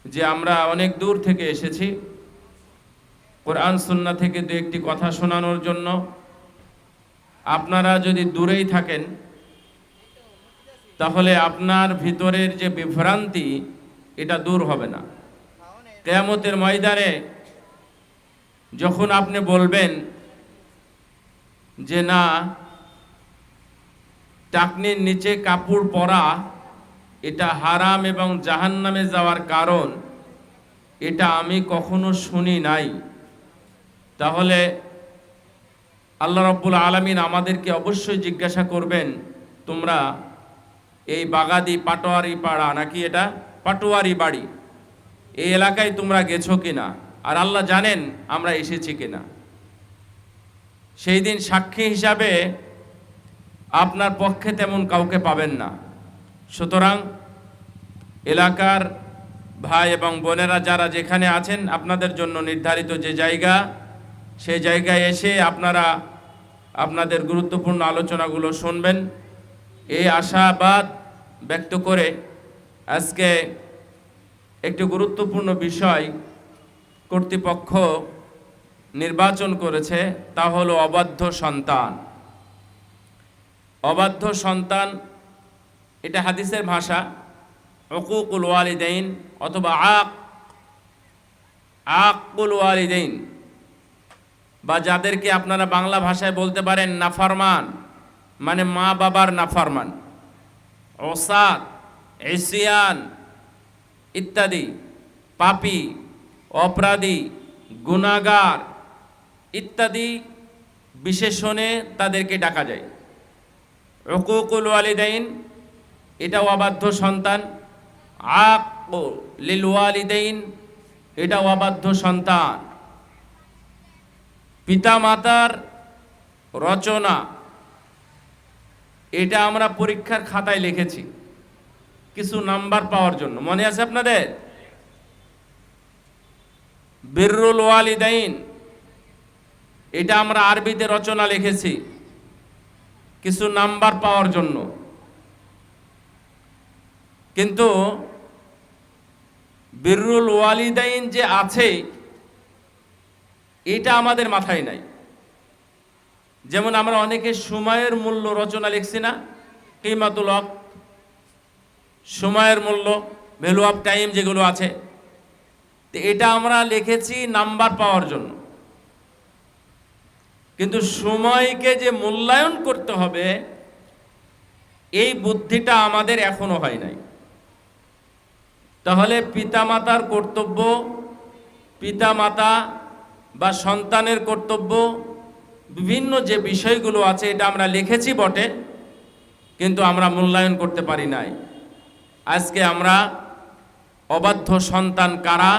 যে আমরা অনেক দূর থেকে এসেছি কোরআন সুন্নাহ থেকে দু একটি কথা শোনানোর জন্য। আপনারা যদি দূরেই থাকেন তাহলে আপনার ভিতরের যে বিভ্রান্তি এটা দূর হবে না। কিয়ামতের ময়দানে যখন আপনি বলবেন যে না, টাকনির নিচে কাপড় পরা এটা হারাম এবং জাহান্নামে যাওয়ার কারণ, এটা আমি কখনো শুনি নাই, তাহলে আল্লাহ রাব্বুল আলামিন আমাদেরকে অবশ্যই জিজ্ঞাসা করবেন, তোমরা এই বাগাদি পাটোয়ারি পাড়া নাকি এটা পাটোয়ারি বাড়ি, এই এলাকায় তোমরা গেছো কিনা? আর আল্লাহ জানেন আমরা এসেছি কিনা। সেই দিন সাক্ষী হিসাবে আপনার পক্ষে তেমন কাউকে পাবেন না। সুতরাং এলাকার ভাই এবং বোনেরা যারা যেখানে আছেন, আপনাদের জন্য নির্ধারিত যে জায়গা, সেই জায়গায় এসে আপনারা আপনাদের গুরুত্বপূর্ণ আলোচনাগুলো শুনবেন, এই আশাবাদ ব্যক্ত করে আজকে একটি গুরুত্বপূর্ণ বিষয় কর্তৃপক্ষ নির্বাচন করেছে, তা হলো অবাধ্য সন্তান। অবাধ্য সন্তান এটা হাদিসের ভাষা, উকুকুল ওয়ালিদাইন অথবা আকুল ওয়ালিদাইন, বা যাদেরকে আপনারা বাংলা ভাষায় বলতে পারেন নাফরমান, মানে মা বাবার নাফরমান, ওসাদ, ইসিয়ান ইত্যাদি, পাপী, অপরাধী, গুনাহগার ইত্যাদি বিশেষণে তাদেরকে ডাকা যায়। উকুকুল ওয়ালিদাইন এটাও অবাধ্য সন্তান, আকুল লিল ওয়ালিদাইন এটাও অবাধ্য সন্তান। পিতা মাতার রচনা এটা আমরা পরীক্ষার খাতায় লিখেছি কিছু নাম্বার পাওয়ার জন্য, মনে আছে আপনাদের? বিররুল ওয়ালিদাইন এটা আমরা আরবিতে রচনা লিখেছি কিছু নাম্বার পাওয়ার জন্য, কিন্তু বিররুল ওয়ালিদাইন যে আছে এটা আমাদের মাথায় নাই। যেমন আমরা অনেকে সময়ের মূল্য রচনা লিখছি না, কিমাতুল ওয়াক্ত, সময়ের মূল্য, ভ্যালু অফ টাইম যেগুলো আছে, তো এটা আমরা লিখেছি নাম্বার পাওয়ার জন্য, কিন্তু সময়কে যে মূল্যায়ন করতে হবে এই বুদ্ধিটা আমাদের এখনো হয় নাই। তাহলে পিতামাতার কর্তব্য, পিতামাতা বা সন্তানের কর্তব্য, বিভিন্ন যে বিষয়গুলো আছে এটা আমরা লিখেছি বটে, কিন্তু আমরা মূল্যায়ন করতে পারি নাই। আজকে আমরা অবাধ্য সন্তান কারা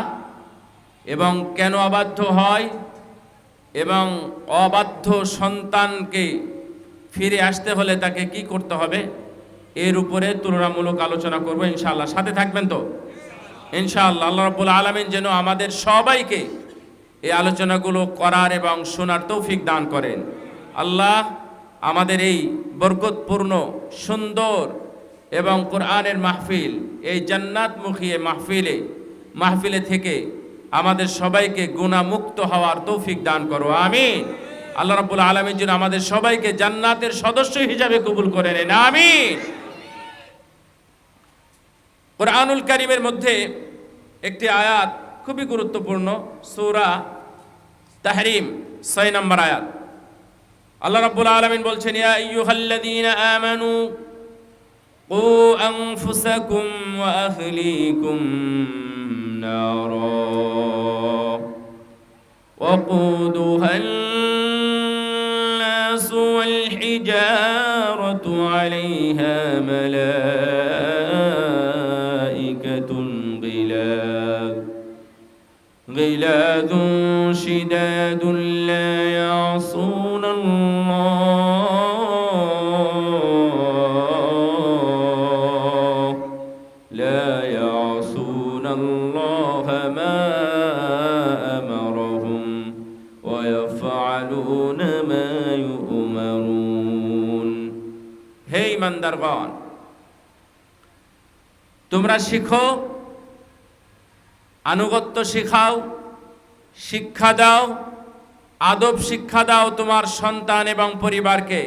এবং কেন অবাধ্য হয়, এবং অবাধ্য সন্তানকে ফিরে আসতে হলে তাকে কি করতে হবে, এর উপরে তুলনামূলক আলোচনা করব ইনশাআল্লাহ। সাথে থাকবেন তো ইনশাআল্লাহ। আল্লাহ রাব্বুল আলামিন যেন আমাদের সবাইকে এই আলোচনাগুলো করার এবং শোনার তৌফিক দান করেন। আল্লাহ আমাদের এই বরকতপূর্ণ সুন্দর এবং কোরআনের মাহফিল, এই জান্নাতমুখী মাহফিলে থেকে আমাদের সবাইকে গুনাহমুক্ত হওয়ার তৌফিক দান করো, আমিন। আল্লাহ রাব্বুল আলামিন যেন আমাদের সবাইকে জান্নাতের সদস্য হিসাবে কবুল করে নেন, আমিন। কোরআনুল কারীমের মধ্যে একটি আয়াত খুবই গুরুত্বপূর্ণ, সূরা তাহরিম 6 নম্বর আয়াত। আল্লাহ রাব্বুল আলামিন বলছেন, ইয়া আইয়ুহাল্লাযীনা আমানু কু আনফুসাকুম ওয়া আহলিকুম নারা ওয়াকুদুহান নাস ওয়াল হিজারাতু আলাইহা মালাইকাতুন غلاظ شداد لا يعصون الله ما أمرهم ويفعلون ما يؤمرون। হে ঈমানদারগণ, তোমরা শিখো আনুগত্য শেখাও, শিক্ষা দাও, আদব শিক্ষা দাও তোমার সন্তান এবং পরিবারকে,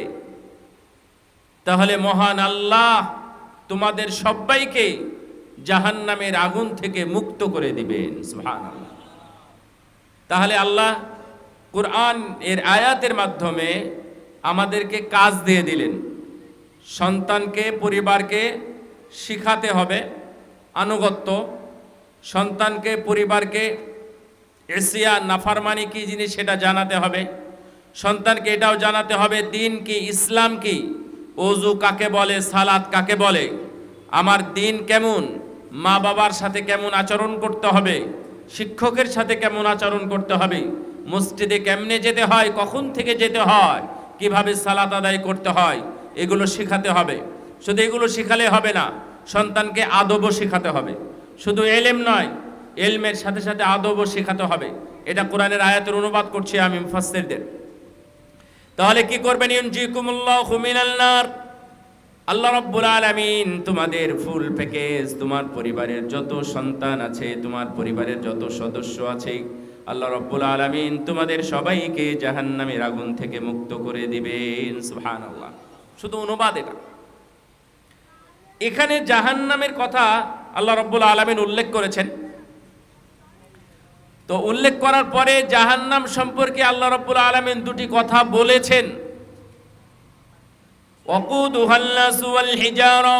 তাহলে মহান আল্লাহ তোমাদের সবাইকে জাহান্নামের আগুন থেকে মুক্ত করে দিবেন। সুবহানাল্লাহ। তাহলে আল্লাহ কুরআন এর আয়াতের মাধ্যমে আমাদেরকে কাজ দিয়ে দিলেন। সন্তানকে, পরিবারকে শিখাতে হবে আনুগত্য, সন্তানকে, পরিবারকে এসিয়া নাফরমানি কি জিনিস সেটা জানাতে হবে, সন্তানকে এটাও জানাতে হবে দিন কি, ইসলাম কি, ওযু কাকে বলে, সালাত কাকে বলে, আমার দিন কেমন, মা বাবার সাথে কেমন আচরণ করতে হবে, শিক্ষকের সাথে কেমন আচরণ করতে হবে, মসজিদে কেমনে যেতে হয়, কখন থেকে যেতে হয়, কিভাবে সালাত আদায় করতে হয়, এগুলো শেখাতে হবে। শুধু এগুলো শেখালে হবে না, সন্তানকে আদবও শেখাতে হবে। শুধু এলেম নয়, এলমের সাথে সাথে আদবও শেখাতে হবে। এটা কোরআনের আয়াতের অনুবাদ করছি আমি মুফাসসিরদের। তাহলে কি করবেন? ইউনজিকুমুল্লাহু মিনাল নার, আল্লাহ রাব্বুল আলামিন তোমাদের ফুল প্যাকেজ, তোমার পরিবারের যত সন্তান আছে, তোমার পরিবারের যত সদস্য আছে, আল্লাহ রাব্বুল আলামিন তোমাদের সবাইকে জাহান্নামের আগুন থেকে মুক্ত করে দিবেন। সুবহানাল্লাহ। শুধু অনুবাদ এটা। এখানে জাহান্নামের কথা আল্লাহ রাব্বুল আলামিন উল্লেখ করেছেন। তো উল্লেখ করার পরে জাহান্নাম সম্পর্কে আল্লাহ রাব্বুল আলামিন দুটি কথা বলেছেন। ওয়াকুদুহান নাসু ওয়াল হিজারা,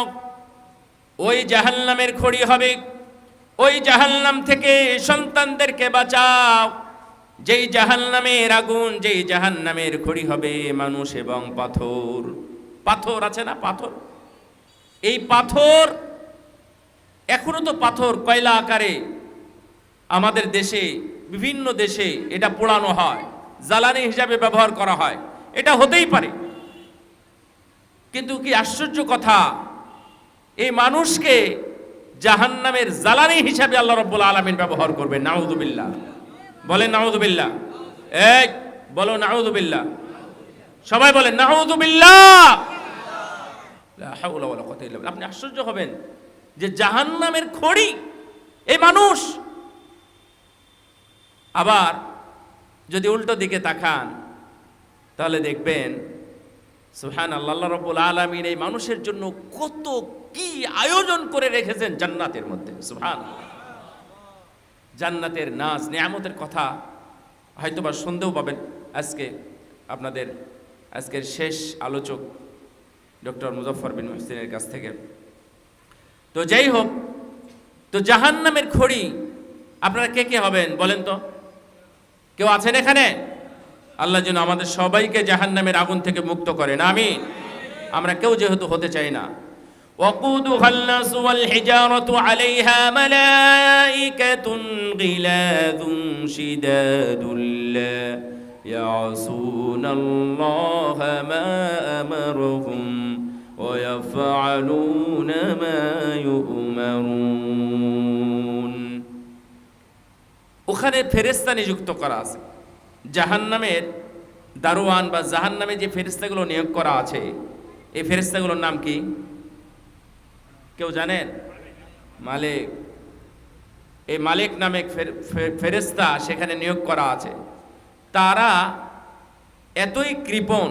ওই জাহান্নামের খড়ি হবে, ওই জাহান্নাম থেকে সন্তানদেরকে বাঁচাও। যেই জাহান্নামের আগুন, যেই জাহান্নামের খড়ি হবে মানুষ এবং পাথর। পাথর আছে না, পাথর, এই পাথর এখনো তো পাথর কয়লা আকারে আমাদের দেশে, বিভিন্ন দেশে এটা পোড়ানো হয়, জ্বালানি হিসাবে ব্যবহার করা হয়। এটা হতেই পারে, কিন্তু কি আশ্চর্য কথা, এই মানুষকে জাহান্নামের জ্বালানি হিসাবে আল্লাহ রাব্বুল আলামিন ব্যবহার করবেন। নাউযুবিল্লাহ, বলেন নাউযুবিল্লাহ। এক বলো নাউযুবিল্লাহ, সবাই বলেন নাউযুবিল্লাহ। লা হাওলা ওয়ালা কুওয়াতা ইল্লা বিল্লাহ। আপনি আশ্চর্য হবেন যে জাহান্নামের খড়ি এই মানুষ। আবার যদি উল্টো দিকে তাকান তাহলে দেখবেন সুবহানাল্লাহ, আল্লাহ রাব্বুল আলামিন এই মানুষের জন্য কত কি আয়োজন করে রেখেছেন জান্নাতের মধ্যে। সুবহানাল্লাহ। জান্নাতের নাজ নিয়ামতের কথা হয়তোবা শুনতেও পাবেন আজকে আপনাদের আজকের শেষ আলোচক ডক্টর মুজফফর বিন মুহসিনের কাছ থেকে। তো যাই হোক, তো জাহান্নামের খড়ি আপনারা কে কে হবেন বলেন তো? কেউ আছেন এখানে? আল্লাহ যেন আমাদের সবাইকে জাহান্নামের আগুন থেকে মুক্ত করেন, আমিন। আমরা কেউ যেহেতু হতে চাই না। ওয়াকুদুহান নাসু ওয়াল হিজারাতু আলাইহা মালাইকাতুন গিলাযুন শিদাদুল লা ইয়াসুনাল্লাহা মা আমারুহুম ওয়া ইয়াফআলুনা মা ইউমারুন। ওখানে ফেরেশতা নিযুক্ত করা আছে। জাহান্নামের দারোয়ান বা জাহান্নামে যে ফেরেশতাগুলো নিয়োগ করা আছে, এই ফেরেশতাগুলোর নাম কি কেউ জানেন? মালিক। এই মালিক নামে ফেরেশতা সেখানে নিয়োগ করা আছে। তারা এতই কৃপণ,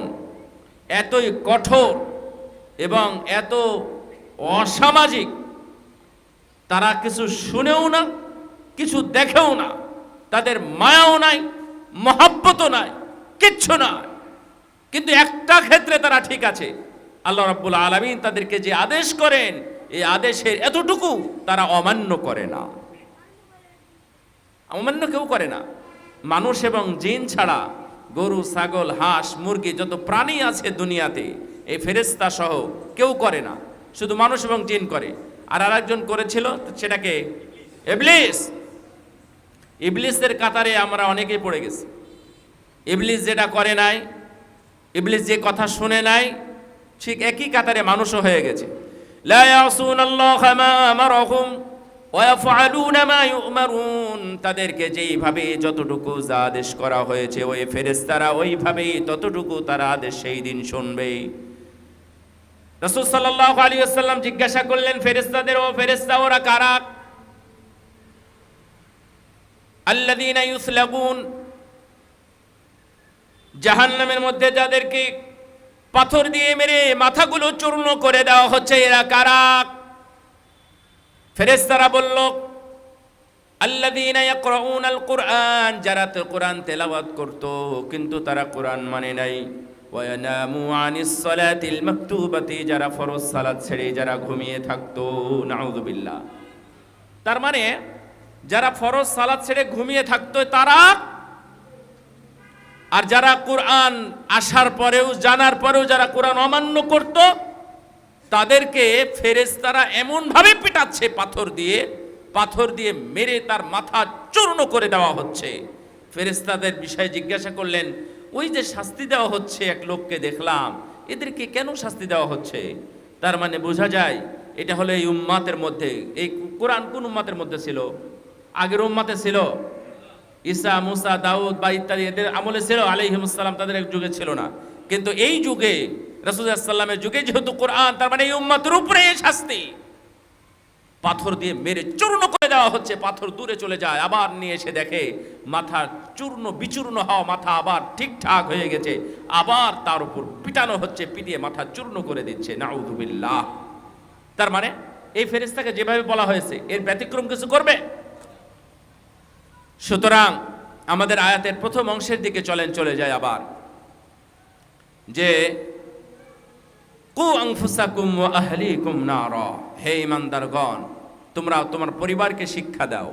এতই কঠোর এবং এত অসামাজিক, তারা কিছু শুনেও না, কিছু দেখেও না, তাদের মায়াও নাই, মহাব্বতও নাই, কিচ্ছু না। কিন্তু একটা ক্ষেত্রে তারা ঠিক আছে, আল্লাহ রাব্বুল আলামিন তাদেরকে যে আদেশ করেন, এই আদেশের এতটুকু তারা অমান্য করে না। অমান্য কেউ করে না। মানুষ এবং জিন ছাড়া গরু, ছাগল, হাঁস, মুরগি যত প্রাণী আছে দুনিয়াতে, এই ফেরেশতা সহ কেউ করে না, শুধু মানুষ এবং জিন করে। আর আরেকজন করেছিল, সেটাকে ইবলিস। ইবলিসের কাতারে আমরা অনেকেই পড়ে গেছি। ইবলিস যেটা করে নাই, ইবলিস যে কথা শুনে নাই, ঠিক একই কাতারে মানুষও হয়ে গেছে। লা ইয়াসুনাল্লাহা মা আমারহুম ওয়া ইয়াফআলুনা মা ইউমারুন। তাদেরকে যেইভাবে যতটুকু যা আদেশ করা হয়েছে, ওই ফেরেশতারা ওইভাবেই ততটুকু তারা আদেশ সেই দিন শুনবে। রাসূল সাল্লাল্লাহু আলাইহি ওয়াসাল্লাম জিজ্ঞাসা করলেন ফেরেশতাদের, ও ফেরেশতা ওরা কারা? আল্লাযীনা ইউসলাগুন, জাহান্নামের মধ্যে যাদেরকে পাথর দিয়ে মেরে মাথাগুলো চূর্ণ করে দেওয়া হচ্ছে, এরা কারা? ফেরেশতারা বলল, আল্লাযীনা ইয়াকরাউনাল কুরআন, যারা তো কোরআন তেলাওয়াত করত কিন্তু তারা কোরআন মানে নাই। ওয়া ইয়ানামু আনিস সালাতিল মাকতুবাতি, যারা ফরজ সালাত ছেড়ে যারা ঘুমিয়ে থাকতো। নাউযুবিল্লাহ। তার মানে যারা ফরজ সালাত ছেড়ে ঘুমিয়ে থাকতো তারা, আর যারা কোরআন আসার পরেও জানার পরেও যারা কোরআন অমান্য করত তাদেরকে ফেরেশতারা এমন ভাবে পিটাচ্ছে পাথর দিয়ে মেরে তার মাথা চূর্ণ করে দেওয়া হচ্ছে। ফেরেশতাদের বিষয়ে জিজ্ঞাসা করলেন, ওই যে শাস্তি দেওয়া হচ্ছে এক লোককে দেখলাম, এদেরকে কেন শাস্তি দেওয়া হচ্ছে? তার মানে বোঝা যায় এটা হলো এই উম্মাতের মধ্যে, এই কোরআন কোন উম্মাতের মধ্যে ছিল? আগের উম্মাতে ছিল, ঈসা, মুসা, দাউদ বা ইত্যাদি এদের আমলে ছিল, আলাইহিমুস সালাম তাদের এক যুগে ছিল না। কিন্তু এই যুগে রাসূলুল্লাহ সাল্লাল্লাহু আলাইহি ওয়াসাল্লামের যুগে যেহেতু কোরআন, তার মানে এই উম্মতের উপরে এই শাস্তি। পাথর দিয়ে মেরে চূর্ণ করে দেওয়া হচ্ছে, পাথর দূরে চলে যায়, আবার নিয়ে এসে দেখে মাথা চূর্ণ বিচূর্ণ হওয়া মাথা আবার ঠিকঠাক হয়ে গেছে, আবার তার উপর পিটানো হচ্ছে, পিটিয়ে মাথা চূর্ণ করে দিচ্ছে। নাউযুবিল্লাহ। তার মানে এই ফেরেশতাকে যেভাবে বলা হয়েছে এর ব্যতিক্রম কিছু করবে? সুতরাং আমাদের আয়াতের প্রথম অংশের দিকে চলে যায় আবার, যে কু আনফুসাকুম ওয়া আহলিকুম নারা, হে ঈমানদারগণ, তোমরা তোমার পরিবারকে শিক্ষা দাও,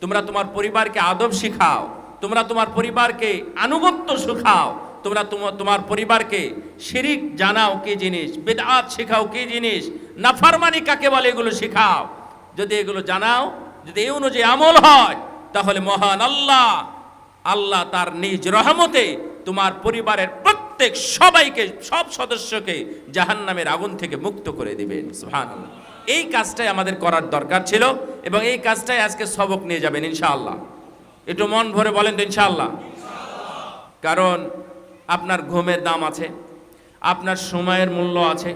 তোমরা তোমার পরিবারকে আদব শিখাও, তোমরা তোমার পরিবারকে আনুগত্য শিখাও, তোমরা তোমার পরিবারকে শিরিক জানাও কি জিনিস, বিদআত শেখাও কি জিনিস, নাফরমানি কাকে বলে এগুলো শেখাও। যদি এগুলো জানাও, যদি এই অনুযায়ী আমল হয়, তাহলে মহান আল্লাহ তার নিজ রহমতে তোমার পরিবারের প্রত্যেক সবাইকে, সব সদস্যকে জাহান্নামের আগুন থেকে মুক্ত করে দিবেন। সুবহানাল্লাহ। এই কাজটাই আমাদের করার দরকার ছিল এবং এই কাজটাই আজকে সবক নিয়ে যাবেন ইনশাআল্লাহ। একটু মন ভরে বলেন তো ইনশাআল্লাহ। কারণ আপনার ঘুমের দাম আছে, আপনার সময়ের মূল্য আছে,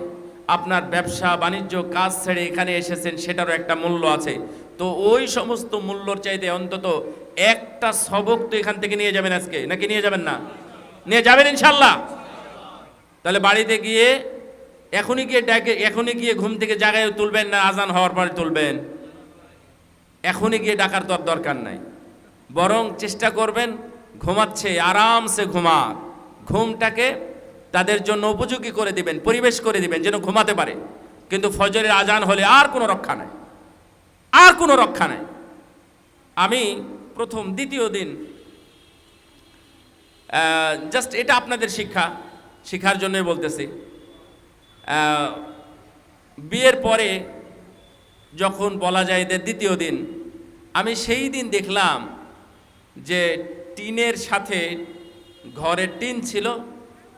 আপনার ব্যবসা বাণিজ্য কাজ ছেড়ে এখানে এসেছেন সেটারও একটা মূল্য আছে। তো ওই সমস্ত মূল্যর চাইতে অন্তত একটা সবক তো এখান থেকে নিয়ে যাবেন আজকে, নাকি নিয়ে যাবেন না? নিয়ে যাবেন ইনশাআল্লাহ। তাহলে বাড়িতে গিয়ে এখনই গিয়ে ঘুম থেকে জাগায় তুলবেন না আজান হওয়ার পরে তুলবেন? এখনই গিয়ে ডাকার তো দরকার নাই, বরং চেষ্টা করবেন ঘুমাচ্ছে আরামসে ঘুমটাকে তাদের জন্য উপযোগী করে দিবেন, পরিবেশ করে দিবেন যেন ঘুমাতে পারে। কিন্তু ফজরের আজান হলে আর কোনো রক্ষা নাই, আর কোনো রক্ষা নাই। আমি প্রথম দ্বিতীয় দিন জাস্ট এটা আপনাদের শিক্ষার জন্যই বলতেছি। বিয়ের পরে যখন বলা যায় যে দ্বিতীয় দিন, আমি সেই দিন দেখলাম যে টিনের সাথে, ঘরের টিন ছিল,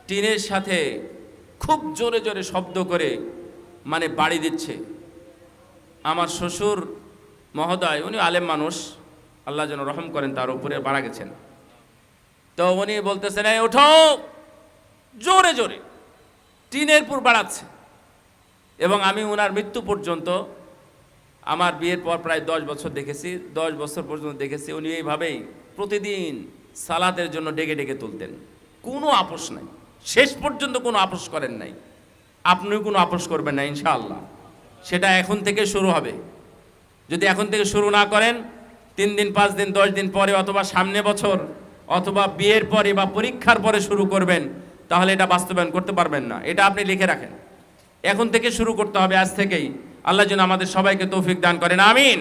টিনের সাথে খুব জোরে জোরে শব্দ করে মানে বাড়ি দিচ্ছে। আমার শ্বশুর মহোদয়, উনি আলেম মানুষ, আল্লাহ যেন রহম করেন, তার উপরে মারা গেছেন। তো উনি বলতেছেন, এই ওঠো, জোরে জোরে টিনের পুর বাড়াচ্ছে। এবং আমি ওনার মৃত্যু পর্যন্ত, আমার বিয়ের পর প্রায় 10 বছর দেখেছি, 10 বছর পর্যন্ত দেখেছি উনি এইভাবেই প্রতিদিন সালাতের জন্য ডেকে ডেকে তুলতেন, কোনো আপোষ নাই, শেষ পর্যন্ত কোনো আপোষ করেন নাই। আপনিও কোনো আপোষ করবেন না ইনশাআল্লাহ। সেটা এখন থেকে শুরু হবে। যদি এখন থেকে শুরু না করেন, 3 দিন 5 দিন 10 দিন পরে, অথবা সামনে বছর, অথবা বিয়ের পরে বা পরীক্ষার পরে শুরু করবেন, তাহলে এটা বাস্তবায়ন করতে পারবেন না। এটা আপনি লিখে রাখেন, এখন থেকে শুরু করতে হবে, আজ থেকেই। আল্লাহ যেন আমাদের সবাইকে তৌফিক দান করেন, আমিন।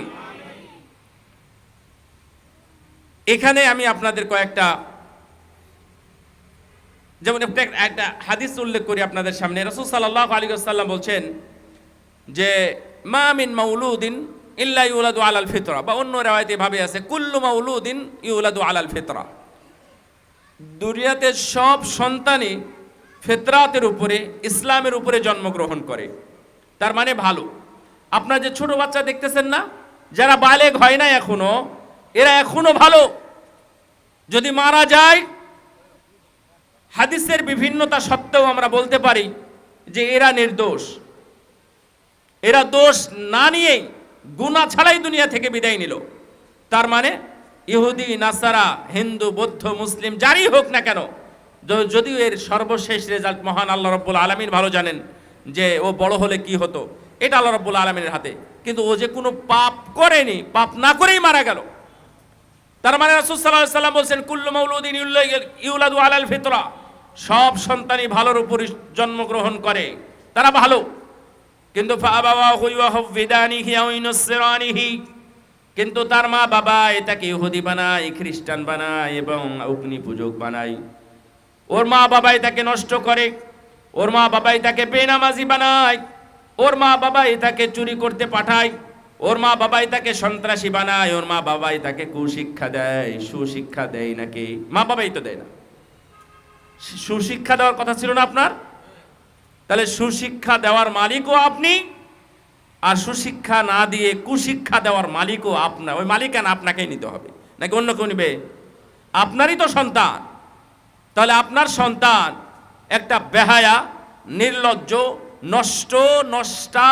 এখানে আমি আপনাদের কয়েকটা, যেমন একটা হাদিস উল্লেখ করি আপনাদের সামনে। রাসূল সাল্লাল্লাহু আলাইহি ওয়াসাল্লাম বলছেন যে মা মিন মাউলুদিন ইল্লা ইউলাদু আলাল ফিতরা, বা অন্য riwayate ভাবে আছে কুল্লু মাউলুদিন ইউলাদু আলাল ফিতরা। দুনিয়াতে সব সন্তানই ফিতরাতের উপরে, ইসলামের উপরে জন্মগ্রহণ করে। তার মানে ভালো। আপনারা যে ছোট বাচ্চা দেখতেছেন না, যারা বালেগ হয় না এখনো, এরা এখনো ভালো। যদি মারা যায়, হাদিসের বিভিন্নতা সত্ত্বেও আমরা বলতে পারি যে এরা নির্দোষ। এরা দোষ না নিয়েই, গুনাহ ছাড়াই দুনিয়া থেকে বিদায় নিল। তার মানে ইহুদি, নাসারা, হিন্দু, বৌদ্ধ, মুসলিম যারই হোক না কেন, যদিও এর সর্বশেষ রেজাল্ট মহান আল্লাহ রাব্বুল আলামিন ভালো জানেন যে ও বড় হলে কি হতো, এটা আল্লাহ রাব্বুল আলামিনের হাতে। কিন্তু ও যে কোনো পাপ করেনি, পাপ না করেই মারা গেল। তার মানে রাসূল সাল্লাল্লাহু আলাইহি ওয়াসাল্লাম বলেন, কুল্লু মাউলুদিন ইউলাদু আলাল ফিতরা, সব সন্তানই ভালোর উপরই জন্মগ্রহণ করে, তারা ভালো। কিন্তু ফাআবাওয়াহু ইউহাউফিদানিহি আও ইউনাসসিরানিহি, কিন্তু তার মা বাবা এটাকে ইহুদি বানায়, খ্রিস্টান বানায় এবং অগ্নি পূজক বানায়। ওর মা বাবাই তাকে নষ্ট করে, ওর মা বাবাই তাকে বেনামাজি বানায়, ওর মা বাবাই তাকে চুরি করতে পাঠায়, ওর মা বাবাই তাকে সন্ত্রাসী বানায়, ওর মা বাবাই তাকে কুশিক্ষা দেয়। সুশিক্ষা দেয় নাকি? মা বাবাই তো দেয় না। সুশিক্ষা দেওয়ার কথা ছিল না আপনার? তাহলে সুশিক্ষা দেওয়ার মালিকও আপনি, আর সুশিক্ষা না দিয়ে কুশিক্ষা দেওয়ার মালিকও আপনার। ওই মালিকানা আপনাকেই নিতে হবে, নাকি অন্য কেউ নিবে? আপনারই তো সন্তান। তাহলে আপনার সন্তান একটা বেহায়া, নির্লজ্জ, নষ্ট, নষ্টা,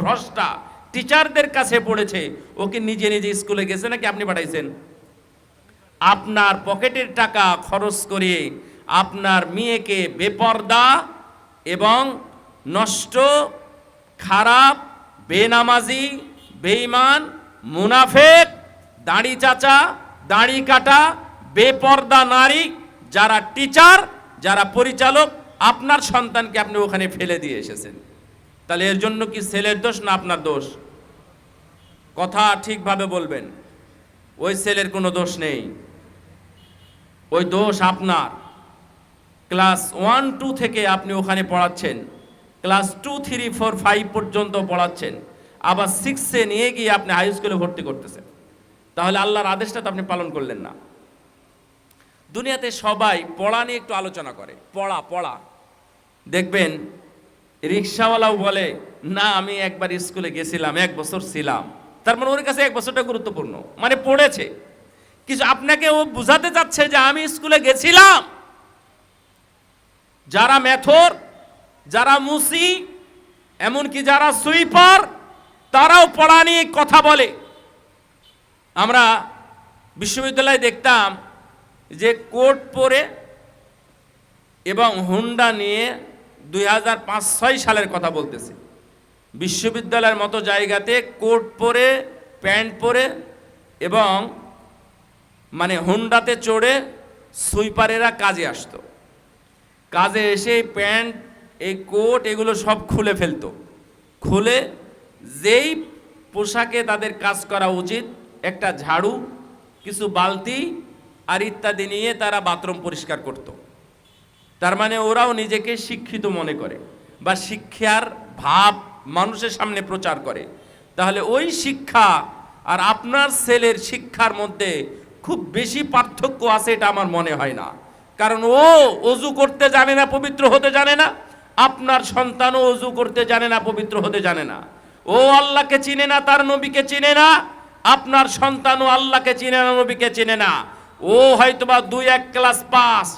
ভ্রষ্টা টিচারদের কাছে পড়েছে। ওকে নিজে নিজে স্কুলে গেছে নাকি আপনি পাঠাইছেন? আপনার পকেটের টাকা খরচ করে আপনার মেয়েকে বেপর্দা এবং নষ্ট, খারাপ, বেনামাজি, বেঈমান, মুনাফেক, দাড়ি চাচা, দাড়ি কাটা, বেপর্দা নারী যারা টিচার, যারা পরিচালক, আপনার সন্তানকে আপনি ওখানে ফেলে দিয়ে এসেছেন। তাহলে এর জন্য কি ছেলের দোষ না আপনার দোষ? কথা ঠিকভাবে বলবেন। ওই ছেলের কোনো দোষ নেই, ওই দোষ আপনার। ক্লাস 1, 2 থেকে আপনি ওখানে পড়াচ্ছেন, ক্লাস 2, 3, 4, 5 পর্যন্ত পড়াচ্ছেন, আবার 6-এ নিয়ে গিয়ে আপনি হাই স্কুলে ভর্তি করতেছেন। তাহলে আল্লাহর আদেশটা তো আপনি পালন করলেন না। দুনিয়াতে সবাই পড়া নিয়ে একটু আলোচনা করে, পড়া দেখবেন রিক্সাওয়ালাও বলে, না আমি একবার স্কুলে গেছিলাম, 1 বছর ছিলাম। তার মানে ওর কাছে 1 বছরটা গুরুত্বপূর্ণ, মানে পড়েছে কিছু। আপনাকে ও বুঝাতে চাচ্ছে যে আমি স্কুলে গেছিলাম। যারা মেথর, যারা মুসি, এমনকি যারা সুইপার, তারাও পড়া নিয়ে কথা বলে। আমরা বিশ্ববিদ্যালয়ে দেখতাম যে কোট পরে এবং হুন্ডা নিয়ে 2005-6 সালের কথা বলতেছি, বিশ্ববিদ্যালয়ের মতো জায়গাতে কোট পরে, প্যান্ট পরে এবং মানে হুন্ডাতে চড়ে সুইপারেরা কাজে আসতো। কাজে এসে প্যান্ট, এই কোট, এগুলো সব খুলে ফেলতো। খুলে যেই পোশাকে তাদের কাজ করা উচিত, একটা ঝাড়ু, কিছু বালতি আর ইত্যাদি নিয়ে তারা বাথরুম পরিষ্কার করত। তার মানে ওরাও নিজেকে শিক্ষিত মনে করে বা শিক্ষার ভাব মানুষের সামনে প্রচার করে। তাহলে ওই শিক্ষা আর আপনার ছেলের শিক্ষার মধ্যে খুব বেশি পার্থক্য আছে এটা আমার মনে হয় না। কারণ ও অজু করতে জানে না, পবিত্র হতে জানে না। আপনার সন্তানও অজু করতে জানে না, পবিত্র হতে জানে না। ও আল্লাহকে চিনে না, তার নবীকে চিনে না। আপনার সন্তানও আল্লাহকে চিনে না, নবীকে চিনে না। ও হয়তোবা 2-1 ক্লাস পাস,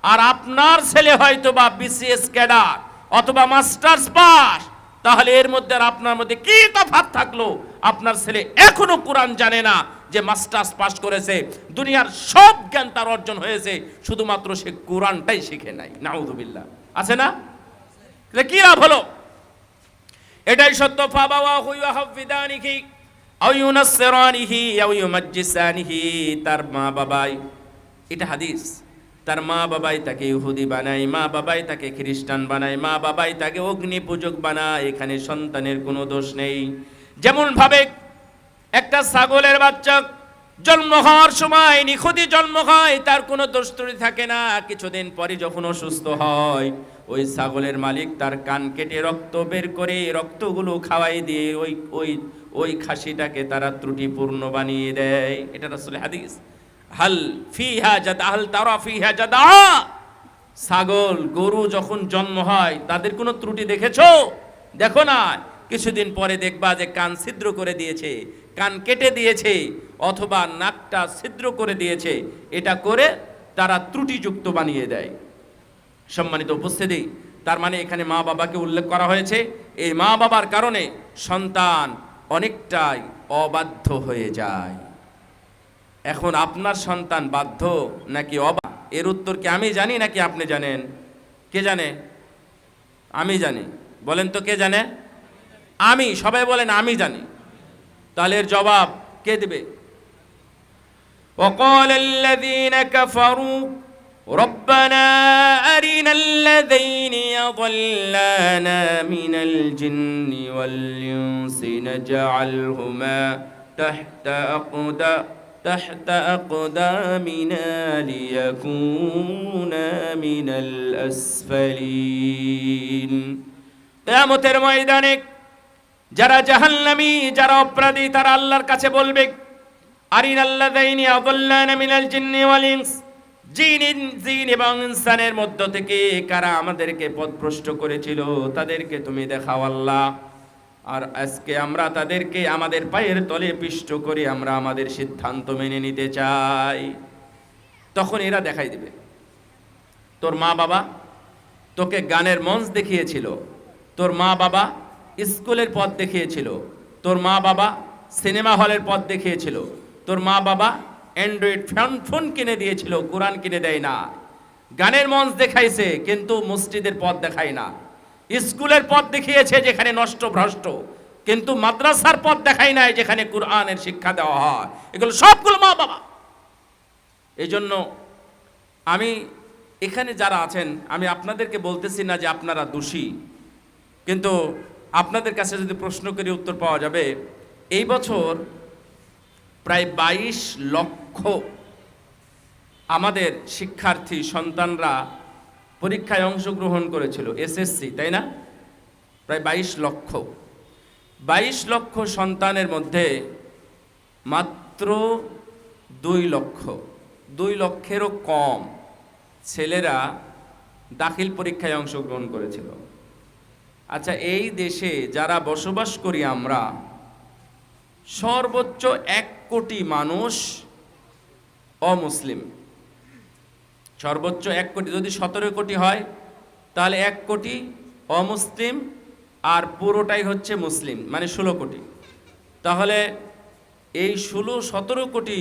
আর আপনার ছেলে হয়তোবা বিসিএস ক্যাডার অথবা মাস্টার্স পাস। তাহলে এর মধ্যে আর আপনার মধ্যে কি তফাৎ থাকলো? আপনার ছেলে এখনো কোরআন জানে না, যে মাস্টার্স পাস করেছে, দুনিয়ার সব জ্ঞান তার অর্জন হয়েছে, শুধুমাত্র সে কোরআনটাই শিখে নাই। নাউযুবিল্লাহ। আছে না? কি লাভ হলো? এটাই সত্য। ফাবাওয়াহু ইউহাফিদানিহি আও ইউনাসসিরানিহি আও ইউমাজ্জিসানিহি, তার মা বাবাই, এটা হাদিস, তার মা বাবাই তাকে ইহুদি বানায়, মা বাবাই তাকে খ্রিস্টান বানায়, মা বাবাই তাকে অগ্নি পূজক বানায়। এখানে সন্তানের কোনো দোষ নেই। যেমন ভাবে একটা ছাগলের বাচ্চা জন্ম হওয়ার সময় নিখুঁতি জন্ম হয়, তার কোনো দোষ ত্রুটি থাকে না। কিছুদিন পরে যখন অসুস্থ হয়, ওই ছাগলের মালিক তার কান কেটে রক্ত বের করে রক্তগুলো খাওয়াই দিয়ে ওই খাসিটাকে তারা ত্রুটিপূর্ণ বানিয়ে দেয়। এটা রাসূলের হাদিস। হাল ফিহা জাদা, হাল তারা ফিহা জাদা। ছাগল, গরু যখন জন্ম হয় তাদের কোনো ত্রুটি দেখেছো? দেখো না। কিছুদিন পরে দেখবা যে কান ছিদ্র করে দিয়েছে, কান কেটে দিয়েছে, অথবা নাকটা ছিদ্র করে দিয়েছে। এটা করে তারা ত্রুটিযুক্ত বানিয়ে দেয়। সম্মানিত উপস্থিতি, তার মানে এখানে মা বাবাকে উল্লেখ করা হয়েছে। এই মা বাবার কারণে সন্তান অনেকটাই অবাধ্য হয়ে যায়। এখন আপনার সন্তান বাধ্য নাকি অবাধ্য, এর উত্তর কি আমি জানি নাকি আপনি জানেন? কে জানে? আমি জানি। বলেন তো কে জানে? আমি। সবাই বলেন আমি জানি। তাহলে এর জবাব কে দিবে? وقال الذين كفروا ربنا أرنا الذين يضلانا من الجن والإنس نجعلهما تحت أقدامنا ليكونا من الأسفلين কিয়ামতের ময়দানে যারা জাহান্নামী, যারা অপরাধী, তারা আল্লাহর কাছে বলবে, আরিনাল্লাযাইনি আযাল্লানা মিনাল জিন্নি ওয়াল ইনস, জিন এবং ইনসানের মধ্য থেকে কারা আমাদেরকে পথভ্রষ্ট করেছিল তাদেরকে তুমি দেখাও আল্লাহ। আর আজকে আমরা তাদেরকে আমাদের পায়ের তলে পিষ্ট করে আমরা আমাদের সিদ্ধান্ত মেনে নিতে চাই। তখন এরা দেখাই দিবে, তোর মা বাবা তোকে গানের মঞ্চ দেখিয়েছিল, তোর মা বাবা স্কুলের পথ দেখিয়েছিল, তোর মা বাবা সিনেমা হলের পথ দেখিয়েছিল, তোর মা বাবা অ্যান্ড্রয়েড ফোন কিনে দিয়েছিল, কোরআন কিনে দেয় না। গানের মঞ্চ দেখাইছে কিন্তু মসজিদের পথ দেখায় না। স্কুলের পথ দেখিয়েছে যেখানে নষ্ট ভ্রষ্ট, কিন্তু মাদ্রাসার পথ দেখায় নাই যেখানে কোরআনের শিক্ষা দেওয়া হয়। এগুলো সবগুলো মা বাবা। এই জন্য আমি এখানে যারা আছেন, আমি আপনাদেরকে বলতেছি না যে আপনারা দোষী, কিন্তু আপনাদের কাছে যদি প্রশ্ন করে উত্তর পাওয়া যাবে, এই বছর প্রায় 22 লক্ষ আমাদের শিক্ষার্থী সন্তানরা পরীক্ষায় অংশগ্রহণ করেছিল, এসএসসি, তাই না? প্রায় 22 লক্ষ সন্তানের মধ্যে মাত্র 2 লক্ষেরও কম ছেলেরা দাখিল পরীক্ষায় অংশগ্রহণ করেছিল। আচ্ছা, এই দেশে যারা বসবাস করি আমরা, সর্বোচ্চ 1 কোটি মানুষ অমুসলিম। সর্বোচ্চ 1 কোটি, যদি 17 কোটি হয় তাহলে 1 কোটি অমুসলিম আর পুরোটাই হচ্ছে মুসলিম, মানে 16 কোটি। তাহলে এই 17 কোটি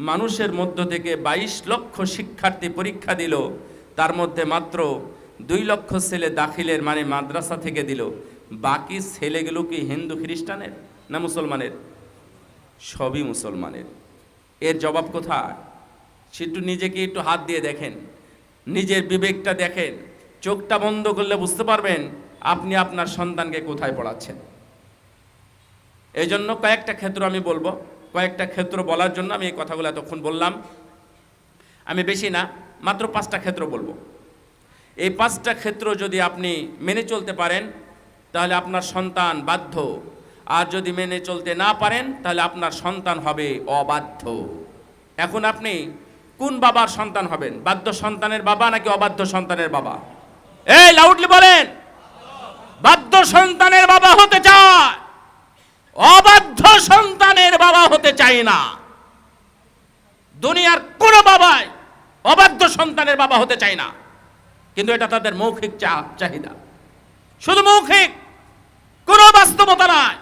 মানুষের মধ্য থেকে 22 লক্ষ শিক্ষার্থী পরীক্ষা দিল, তার মধ্যে মাত্র 2 লক্ষ ছেলে দাখিলের মানে মাদ্রাসা থেকে দিল। বাকি ছেলেগুলো কি হিন্দু খ্রিস্টানের না মুসলমানের? সবই মুসলমানের। এর জবাব কোথায়? সেটু নিজেকে একটু হাত দিয়ে দেখেন, নিজের বিবেকটা দেখেন, চোখটা বন্ধ করলে বুঝতে পারবেন আপনি আপনার সন্তানকে কোথায় পড়াচ্ছেন। এই জন্য কয়েকটা ক্ষেত্র আমি বলবো, কয়েকটা ক্ষেত্র বলার জন্য আমি এই কথাগুলো এতক্ষণ বললাম। আমি বেশি না, মাত্র 5টা ক্ষেত্র বলবো। এই 5টা ক্ষেত্র যদি আপনি মেনে চলতে পারেন তাহলে আপনার সন্তান বাধ্য, আর যদি মেনে চলতে না পারেন তাহলে আপনার সন্তান হবে অবাধ্য। এখন আপনি কোন বাবার সন্তান হবেন? বাধ্য সন্তানের বাবা নাকি অবাধ্য সন্তানের বাবা? এই লাউডলি বলেন। বাধ্য সন্তানের বাবা হতে চায়, অবাধ্য সন্তানের বাবা হতে চায় না। দুনিয়ার কোন বাবাই অবাধ্য সন্তানের বাবা হতে চায় না, কিন্তু এটা তাদের মৌখিক চাহিদা, শুধু মৌখিক, কোনো বাস্তবতা নাই।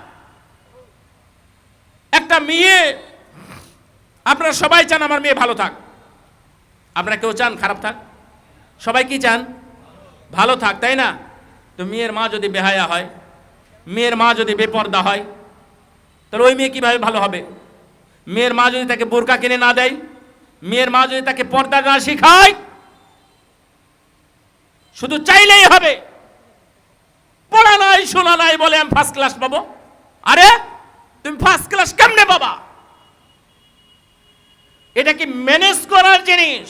একটা মেয়ে, আপনারা সবাই চান আমার মেয়ে ভালো থাক, আপনারা কেউ চান খারাপ থাক? সবাই কি চান? ভালো থাক, তাই না? তো মেয়ের মা যদি বেহায়া হয়, মেয়ের মা যদি বেপর্দা হয়, তাহলে ওই মেয়ে কিভাবে ভালো হবে? মেয়ের মা যদি তাকে বোরকা কিনে না দেয়, মেয়ের মা যদি তাকে পর্দা না শিখায়, শুধু চাইলেই হবে, পড়া নাই শোনা নাই বলে আমি ফার্স্ট ক্লাস পাবো। আরে তুমি ফার্স্ট ক্লাস কেমনে পাবা? এটা কি ম্যানেজ করার জিনিস?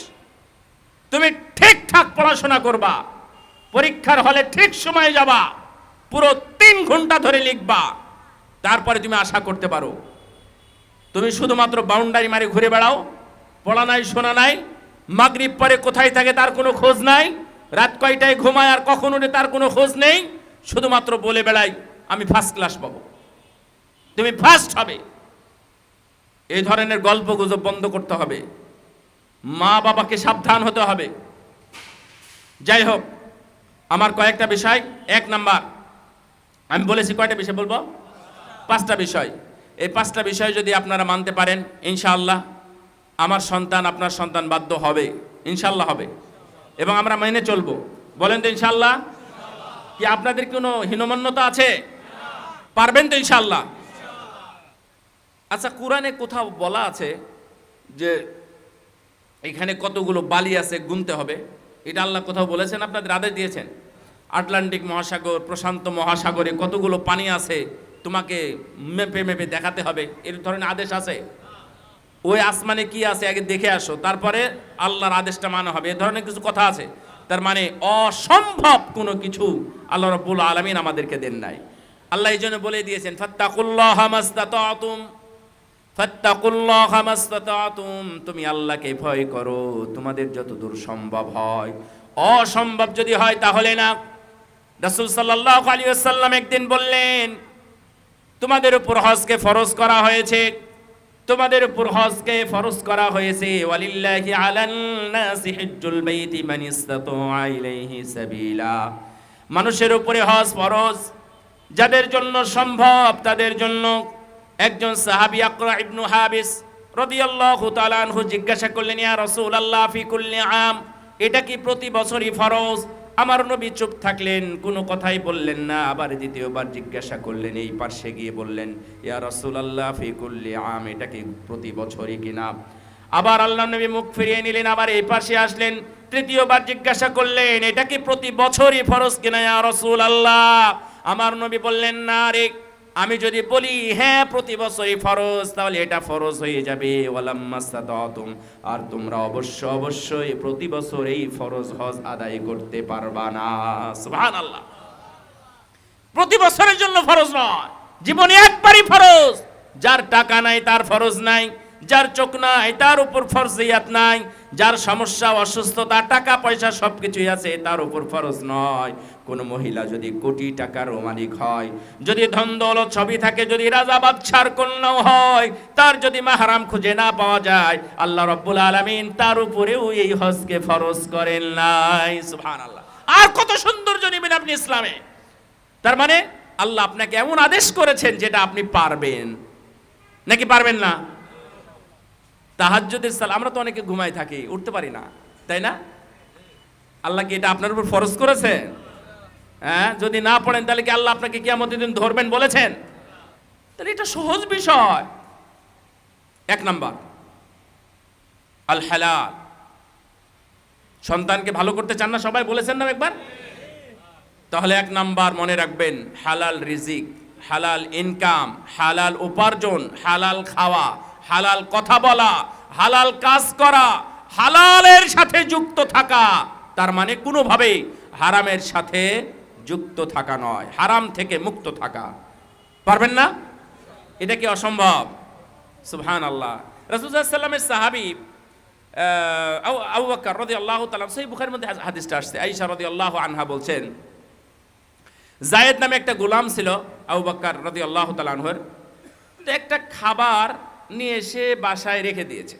তুমি ঠিকঠাক পড়াশোনা করবা, পরীক্ষার হলে ঠিক সময়ে যাবা, পুরো 3 ঘন্টা ধরে লিখবা, তারপরে তুমি আশা করতে পারো। তুমি শুধুমাত্র বাউন্ডারি মারি ঘুরে বেড়াও, পড়া নাই শোনা নাই, মাগরিব পরে কোথায় থাকে তার কোনো খোঁজ নাই, রাত কয়টায় ঘুমায় আর কখন ওঠে তার কোনো খোঁজ নেই, শুধুমাত্র বলে বেড়াই আমি ফার্স্ট ক্লাস পাবো, তুমি ফার্স্ট হবে। এই ধরনের গল্প গুজব বন্ধ করতে হবে, মা বাবাকে সাবধান হতে হবে। যাই হোক, আমার কয়েকটা বিষয়। 1 নাম্বার, আমি বলেছি কয়টা বিষয় বলবো? 5টা বিষয়। এই 5টা বিষয় যদি আপনারা মানতে পারেন ইনশাআল্লাহ আমার সন্তান আপনার সন্তান বাধ্য হবে, ইনশাল্লাহ হবে, এবং আমরা মেনে চলবো। বলেন তো ইনশাল্লাহ? কি আপনাদের কোনো হীনমন্যতা আছে? পারবেন তো ইনশাল্লাহ? আচ্ছা, কোরআনে কোথাও বলা আছে যে এখানে কতগুলো বালি আছে গুনতে হবে? এটা আল্লাহ কোথাও বলেছেন? আপনাদের আদেশ দিয়েছেন? আটলান্টিক মহাসাগর, প্রশান্ত মহাসাগরে কতগুলো পানি আছে তোমাকে মেপে মেপে দেখাতে হবে, এর ধরনের আদেশ আছে? ওই আসমানে কি আছে আগে দেখে আসো, তারপরে আল্লাহর আদেশটা মানা হবে, এ ধরনের কিছু কথা আছে। তার মানে অসম্ভব কোনো কিছু আল্লাহ রাব্বুল আলামিন আমাদেরকে দেন নাই। আল্লাহ এই জন্য বলে দিয়েছেন, ফাত্তাকুল্লাহা মাসতাতাতুম, ফাত্তাকুল্লাহা মাসতাতাতুম, তুমি আল্লাহকে ভয় করো তোমাদের যতদূর সম্ভব হয়। অসম্ভব যদি হয় তাহলে না। রাসূল সাল্লাল্লাহু আলাইহি ওয়াসাল্লাম একদিন বললেন, তোমাদের উপর হজকে ফরজ করা হয়েছে, তোমাদের উপর হজকে ফরজ করা হয়েছে। ওয়ালিল্লাহি আলান নাসি হিজ্জুল বাইতি মান ইসতাতা ইলাইহি সাবিলা, মানুষের উপরে হজ ফরজ, যাদের জন্য সম্ভব তাদের জন্য। একজন সাহাবী আকরা ইবনে হাবিস রাদিয়াল্লাহু তাআলা আনহু জিজ্ঞাসা করলেন, ইয়া রাসূলুল্লাহ ফি কুল্লি আম, এটা কি প্রতি বছরই ফরজ? আমার নবী চুপ থাকলেন, কোনো কথাই বললেন না। আবার দ্বিতীয়বার জিজ্ঞাসা করলেন, এই পাশে গিয়ে বললেন, ইয়া রাসূলুল্লাহ ফি কুল্লি আম, এটা কি প্রতি বছরই কিনা? আবার আল্লাহ নবী মুখ ফিরিয়ে নিলেন, আবার এই পাশে আসলেন, তৃতীয়বার জিজ্ঞাসা করলেন, এটা কি প্রতি বছরই ফরজ কিনা ইয়া রাসূলুল্লাহ? আমার নবী বললেন, না রে, আমি যদি বলি হ্যাঁ প্রতি বছরই ফরজ, তাহলে এটা ফরজ হয়ে যাবে। ওয়ালাম্মাসাতাতুম, আর তোমরা অবশ্যই প্রতি বছর এই ফরজ হজ আদায় করতে পারবা না। সুবহানাল্লাহ। প্রতি বছরের জন্য ফরজ নয়, জীবনে একবারই ফরজ। যার টাকা নাই তার ফরজ নাই, যার চোখ নাই তার উপর ফরজিয়াত নাই, যার সমস্যা অসুস্থতা টাকা পয়সা সবকিছুই আছে তার উপর ফরজ নয়। কোন মহিলা যদি কোটি টাকার মালিক হয়, যদি ধন দৌলত সবই থাকে, যদি রাজা বাদশার কন্যাও হয়, তার যদি মাহরাম খুঁজে না পাওয়া যায়, আল্লাহ রাব্বুল আলামিন তার উপরেও এই হজকে ফরজ করেন নাই। সুবহানাল্লাহ। আর কত সৌন্দর্য নেবেন আপনি ইসলামে। তার মানে আল্লাহ আপনাকে এমন আদেশ করেছেন যেটা আপনি পারবেন, নাকি পারবেন না? তাহাজ্জুদের সালাত, আমরা তো অনেকে ঘুমাই থাকি, উঠতে পারি না, তাই না? আল্লাহ কি এটা আপনার উপর ফরজ করেছে? হ্যাঁ, যদি না পড়েন তাহলে কি আল্লাহ আপনাকে কিয়ামতের দিন ধরবেন বলেছেন? তাহলে এটা সহজ বিষয়। এক নাম্বার আল হালাল, সন্তানকে ভালো করতে চান না সবাই, বলেছেন না একবার? তাহলে এক নাম্বার মনে রাখবেন, হালাল রিজিক, হালাল ইনকাম, হালাল উপার্জন, হালাল খাওয়া, হালাল কথা বলা, হালাল কাজ করা, হালালের সাথে যুক্ত থাকা। তার মানে কোনোভাবেই হারামের সাথে যুক্ত থাকা নয়, হারাম থেকে মুক্ত থাকা। পারবেন না? এটা কি অসম্ভব? সুবহানাল্লাহ। রাসূল সাল্লাল্লাহু আলাইহি ওয়াসাল্লামের সাহাবী আবু বকর রাদিয়াল্লাহু তাআলা, সহিহ বুখারীর মধ্যে হাদিসটা আসছে, আয়েশা রাদিয়াল্লাহু আনহা বলছেন, যায়েদ নামে একটা গোলাম ছিল আবু বকর রাদিয়াল্লাহু তাআলা আনহুর। তো একটা খাবার নিয়ে এসে বাসায় রেখে দিয়েছে।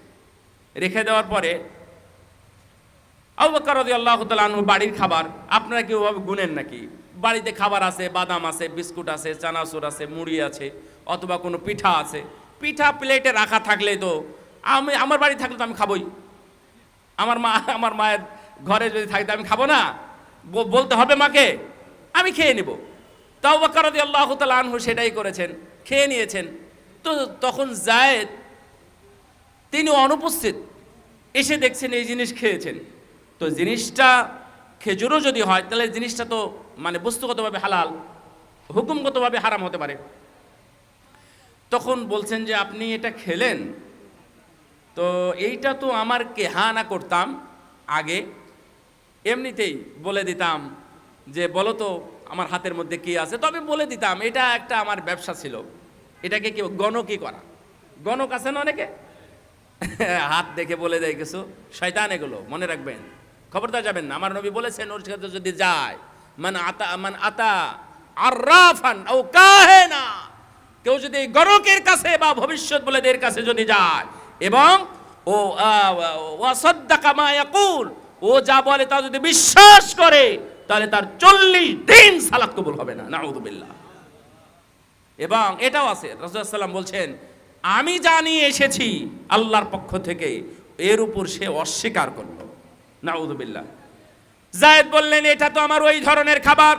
রেখে দেওয়ার পরে আবু বকর রাদিয়াল্লাহু তাআলা আনহু, বাড়ির খাবার আপনারা কি ওভাবে গুনেন নাকি? বাড়িতে খাবার আছে, বাদাম আছে, বিস্কুট আছে, চানাচুর আছে, মুড়ি আছে, অথবা কোনো পিঠা আছে। পিঠা প্লেটে রাখা থাকলে তো আমার বাড়ি থাকলে তো আমি খাবোই। আমার মায়ের ঘরে যদি থাকতে আমি খাবো না? বলতে হবে মাকে, আমি খেয়ে নেব। তো আবু বকর রাদিয়াল্লাহু তাআলা আনহু সেটাই করেছেন, খেয়ে নিয়েছেন। তো তখন যায়েদ, তিনি অনুপস্থিত, এসে দেখছেন এই জিনিস খেয়েছেন। তো জিনিসটা খেজুরও যদি হয় তাহলে জিনিসটা তো মানে বস্তুগতভাবে হালাল, হুকুমগতভাবে হারাম হতে পারে। তখন বলছেন যে আপনি এটা খেলেন, তো এইটা তো আমার কেহানা করতাম আগে, এমনিতেই বলে দিতাম যে বলো তো আমার হাতের মধ্যে কি আছে, তো আমি বলে দিতাম। এটা একটা আমার ব্যবসা ছিল। এটাকে কি গণকি করা, গণক আছে না অনেকে, হাত দেখে বলে দেয় কিছু, শয়তান এগুলো, মনে রাখবেন, খবরদার যাবেন না। আমার নবী বলেছেন ওর সাথে যদি যায়, মান আতা আররাফান আও কাহিনা, কেউ যদি গণকের কাছে বা ভবিষ্যৎ বলেদের কাছে যদি যায় এবং ও ওয়াসাদ্দাকা মা ইয়াকুল, ও যা বলে তা যদি বিশ্বাস করে, তাহলে তার 40 দিন সালাত কবুল হবে না, নাউযুবিল্লাহ। এবং এটাও আছে, রাসূলুল্লাহ সাল্লাল্লাহু আলাইহি ওয়াসাল্লাম বলছেন, আমি জানিয়ে এসেছি আল্লাহর পক্ষ থেকে, এর উপর সে অস্বীকার করলো। নাউযুবিল্লাহ। যায়েদ বললেন, এটা তো আমার ওই ধরনের খাবার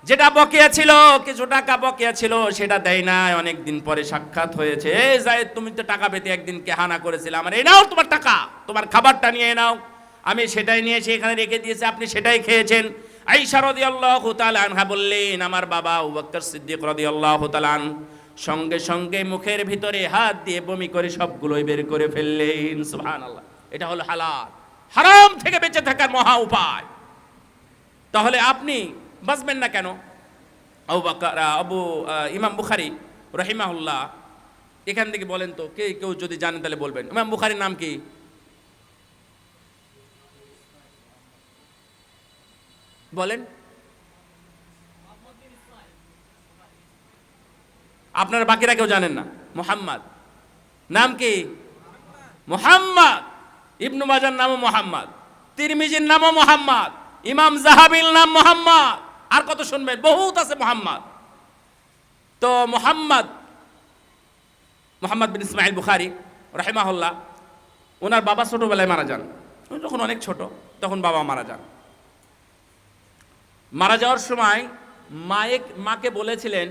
যেটা বকেয়া ছিল, কিছু টাকা বকেয়া ছিল, সেটা দেয় না। অনেক দিন পরে সাক্ষাৎ হয়েছে, এই যায়েদ, তুমি তো টাকা পেতে একদিন কেহানা করেছিলে, আমার এই নাও তোমার টাকা, তোমার খাবারটা নিয়ে নাও। আমি সেটাই নিয়ে এসে এখানে রেখে দিয়েছি, আপনি সেটাই খেয়েছেন। আয়েশা রাদিয়াল্লাহু তাআলা আনহা বললেন, আমার বাবা আবু বকর সিদ্দিক রাদিয়াল্লাহু তাআলা সঙ্গে সঙ্গে মুখের ভিতরে হাত দিয়ে বমি করে সবগুলোই বের করে ফেললেন। সুবহানাল্লাহ। এটা হলো হালাল, হারাম থেকে বেঁচে থাকার মহা উপায়। তাহলে আপনি বাঁচবেন না কেন? ইমাম বুখারী রাহিমাহুল্লাহ এখান থেকে বলেন তো, কেউ যদি জানেন তাহলে বলবেন। ইমাম বুখারীর নাম কি? বলেন। আপনারা বাকিরা কেউ জানেন না? মুহাম্মদ নাম কি? মুহাম্মদ। ইবনু মাজার নামও মুহাম্মদ, তিরমিজির নামও মুহাম্মদ, ইমাম যাহাবির নাম মুহাম্মদ, আর কত শুনবেন, বহুত আছে মুহাম্মদ। তো মুহাম্মদ বিন ইসমাইল বুখারী রাহিমাহুল্লাহ, ওনার বাবা ছোটবেলায় মারা যান। যখন অনেক ছোট তখন বাবা মারা যান। মারা যাওয়ার সময় মাকে বলেছিলেন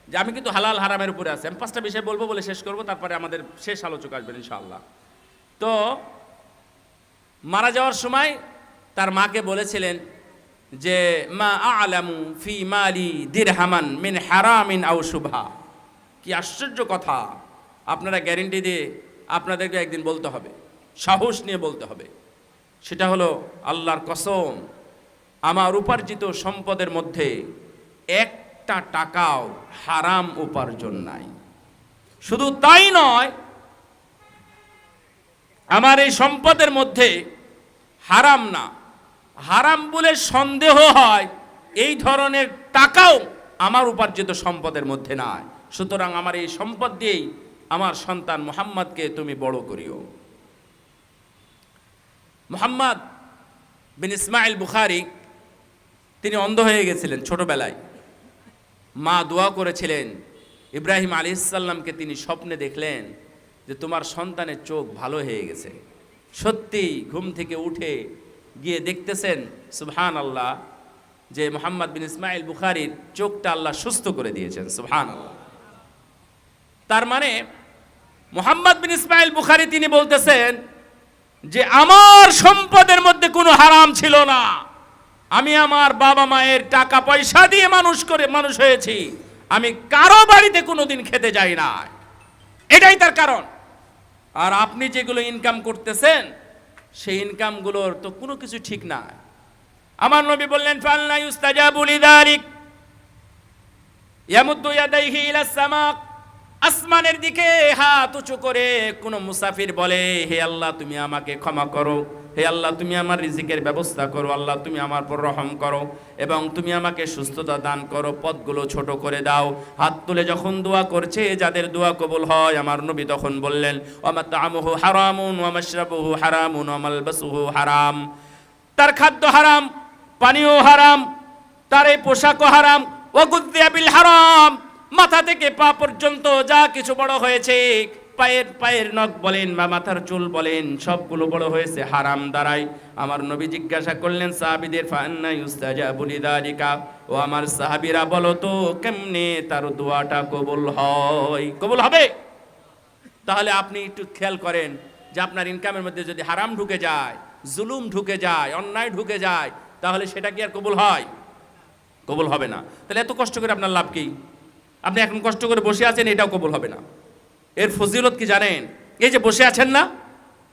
যে আমি কিন্তু হালাল হারামের উপরে আছি। আমি 5টা বিষয় বলবো, বলে শেষ করব, তারপরে আমাদের শেষ আলোচক আসবেন ইনশাআল্লাহ। তো মারা যাওয়ার সময় তার মাকে বলেছিলেন যে মা আ'লামু ফি মালি দিরহামান মিন হারামিন আও শুবহা। কি আশ্চর্য কথা! আপনারা গ্যারেন্টি দিয়ে আপনাদেরকে একদিন বলতে হবে, সাহস নিয়ে বলতে হবে। সেটা হলো, আল্লাহর কসম, আমার উপার্জিত সম্পদের মধ্যে একটা টাকাও হারাম উপার্জন নাই। শুধু তাই নয়, আমার এই সম্পদের মধ্যে হারাম না, হারাম বলে সন্দেহ হয় এই ধরনের টাকাও আমার উপার্জিত সম্পদের মধ্যে নাই। সুতরাং আমার এই সম্পদ দিয়েই আমার সন্তান মুহাম্মদকে তুমি বড় করিও। মুহাম্মদ বিন ইসমাইল বুখারী তিনি অন্ধ হয়ে গেছিলেন ছোটবেলায়। মা দোয়া করেছিলেন, ইব্রাহিম আলাইহিস সালামকে তিনি স্বপ্নে দেখলেন যে তোমার সন্তানের চোখ ভালো হয়ে গেছে। সত্যি ঘুম থেকে উঠে গিয়ে দেখতেছেন সুবহানাল্লাহ যে মুহাম্মদ বিন ইসমাইল বুখারীর চোখটা আল্লাহ সুস্থ করে দিয়েছেন। সুবহানাল্লাহ। তার মানে মুহাম্মদ বিন ইসমাইল বুখারী তিনি বলতেছেন যে আমার সম্পদের মধ্যে কোনো হারাম ছিল না। আমি আমার বাবা মায়ের টাকা পয়সা দিয়ে মানুষ হয়েছি। আমি কারো বাড়িতে কোনোদিন খেতে যাই না, এটাই তার কারণ। আর আপনি যেগুলো ইনকাম করতেছেন সেই ইনকামগুলোর তো কোনো কিছু ঠিক না। আমার নবী বললেন, ফালনা ইউস্তাজাবু লিযালিক ইয়ামুদ্দু ইয়াদাইহি ইলাস সামা। আসমানের দিকে হাত উঁচু করে কোন মুসাফির বলে, হে আল্লাহ তুমি আমাকে ক্ষমা করো, হে আল্লাহ তুমি আমার রিজিকের ব্যবস্থা করো, আল্লাহ তুমি আমার পর রহম করো এবং তুমি আমাকে সুস্থতা দান করো, পথগুলো ছোট করে দাও। হাত তুলে যখন দোয়া করছে, যাদের দোয়া কবুল হয়, আমার নবী তখন বললেন, ওয়া মাতআমুহু হারামুন ওয়া মাশরাবুহু হারামুন ওয়া মালবাসুহু হারাম। তার খাদ্য হারাম, পানীয় হারাম, তার এই পোশাকও হারাম। ওয়া গুযযিয়া বিল হারাম, মাথা থেকে পা পর্যন্ত যা কিছু বড় হয়েছে, পায়ের নখ বলেন বা মাথার চুল বলেন, সবগুলো বড় হয়েছে হারাম দ্বারাই। আমার নবী জিজ্ঞাসা করলেন সাহাবীদের, ফান্না ইউস্তাজাবু লিযালিকা, ও আমার সাহাবীরা বলো তো কেমনে তার দোয়াটা কবুল হয়? কবুল হবে? তাহলে আপনি একটু খেয়াল করেন যে আপনার ইনকামের মধ্যে যদি হারাম ঢুকে যায়, জুলুম ঢুকে যায়, অন্যায় ঢুকে যায়, তাহলে সেটা কি আর কবুল হয়? কবুল হবে না। তাহলে এত কষ্ট করে আপনার লাভ কি? আপনি এখন কষ্ট করে বসে আছেন, এটাও কবুল হবে না। এর ফজিলত কি জানেন? এই যে বসে আছেন না,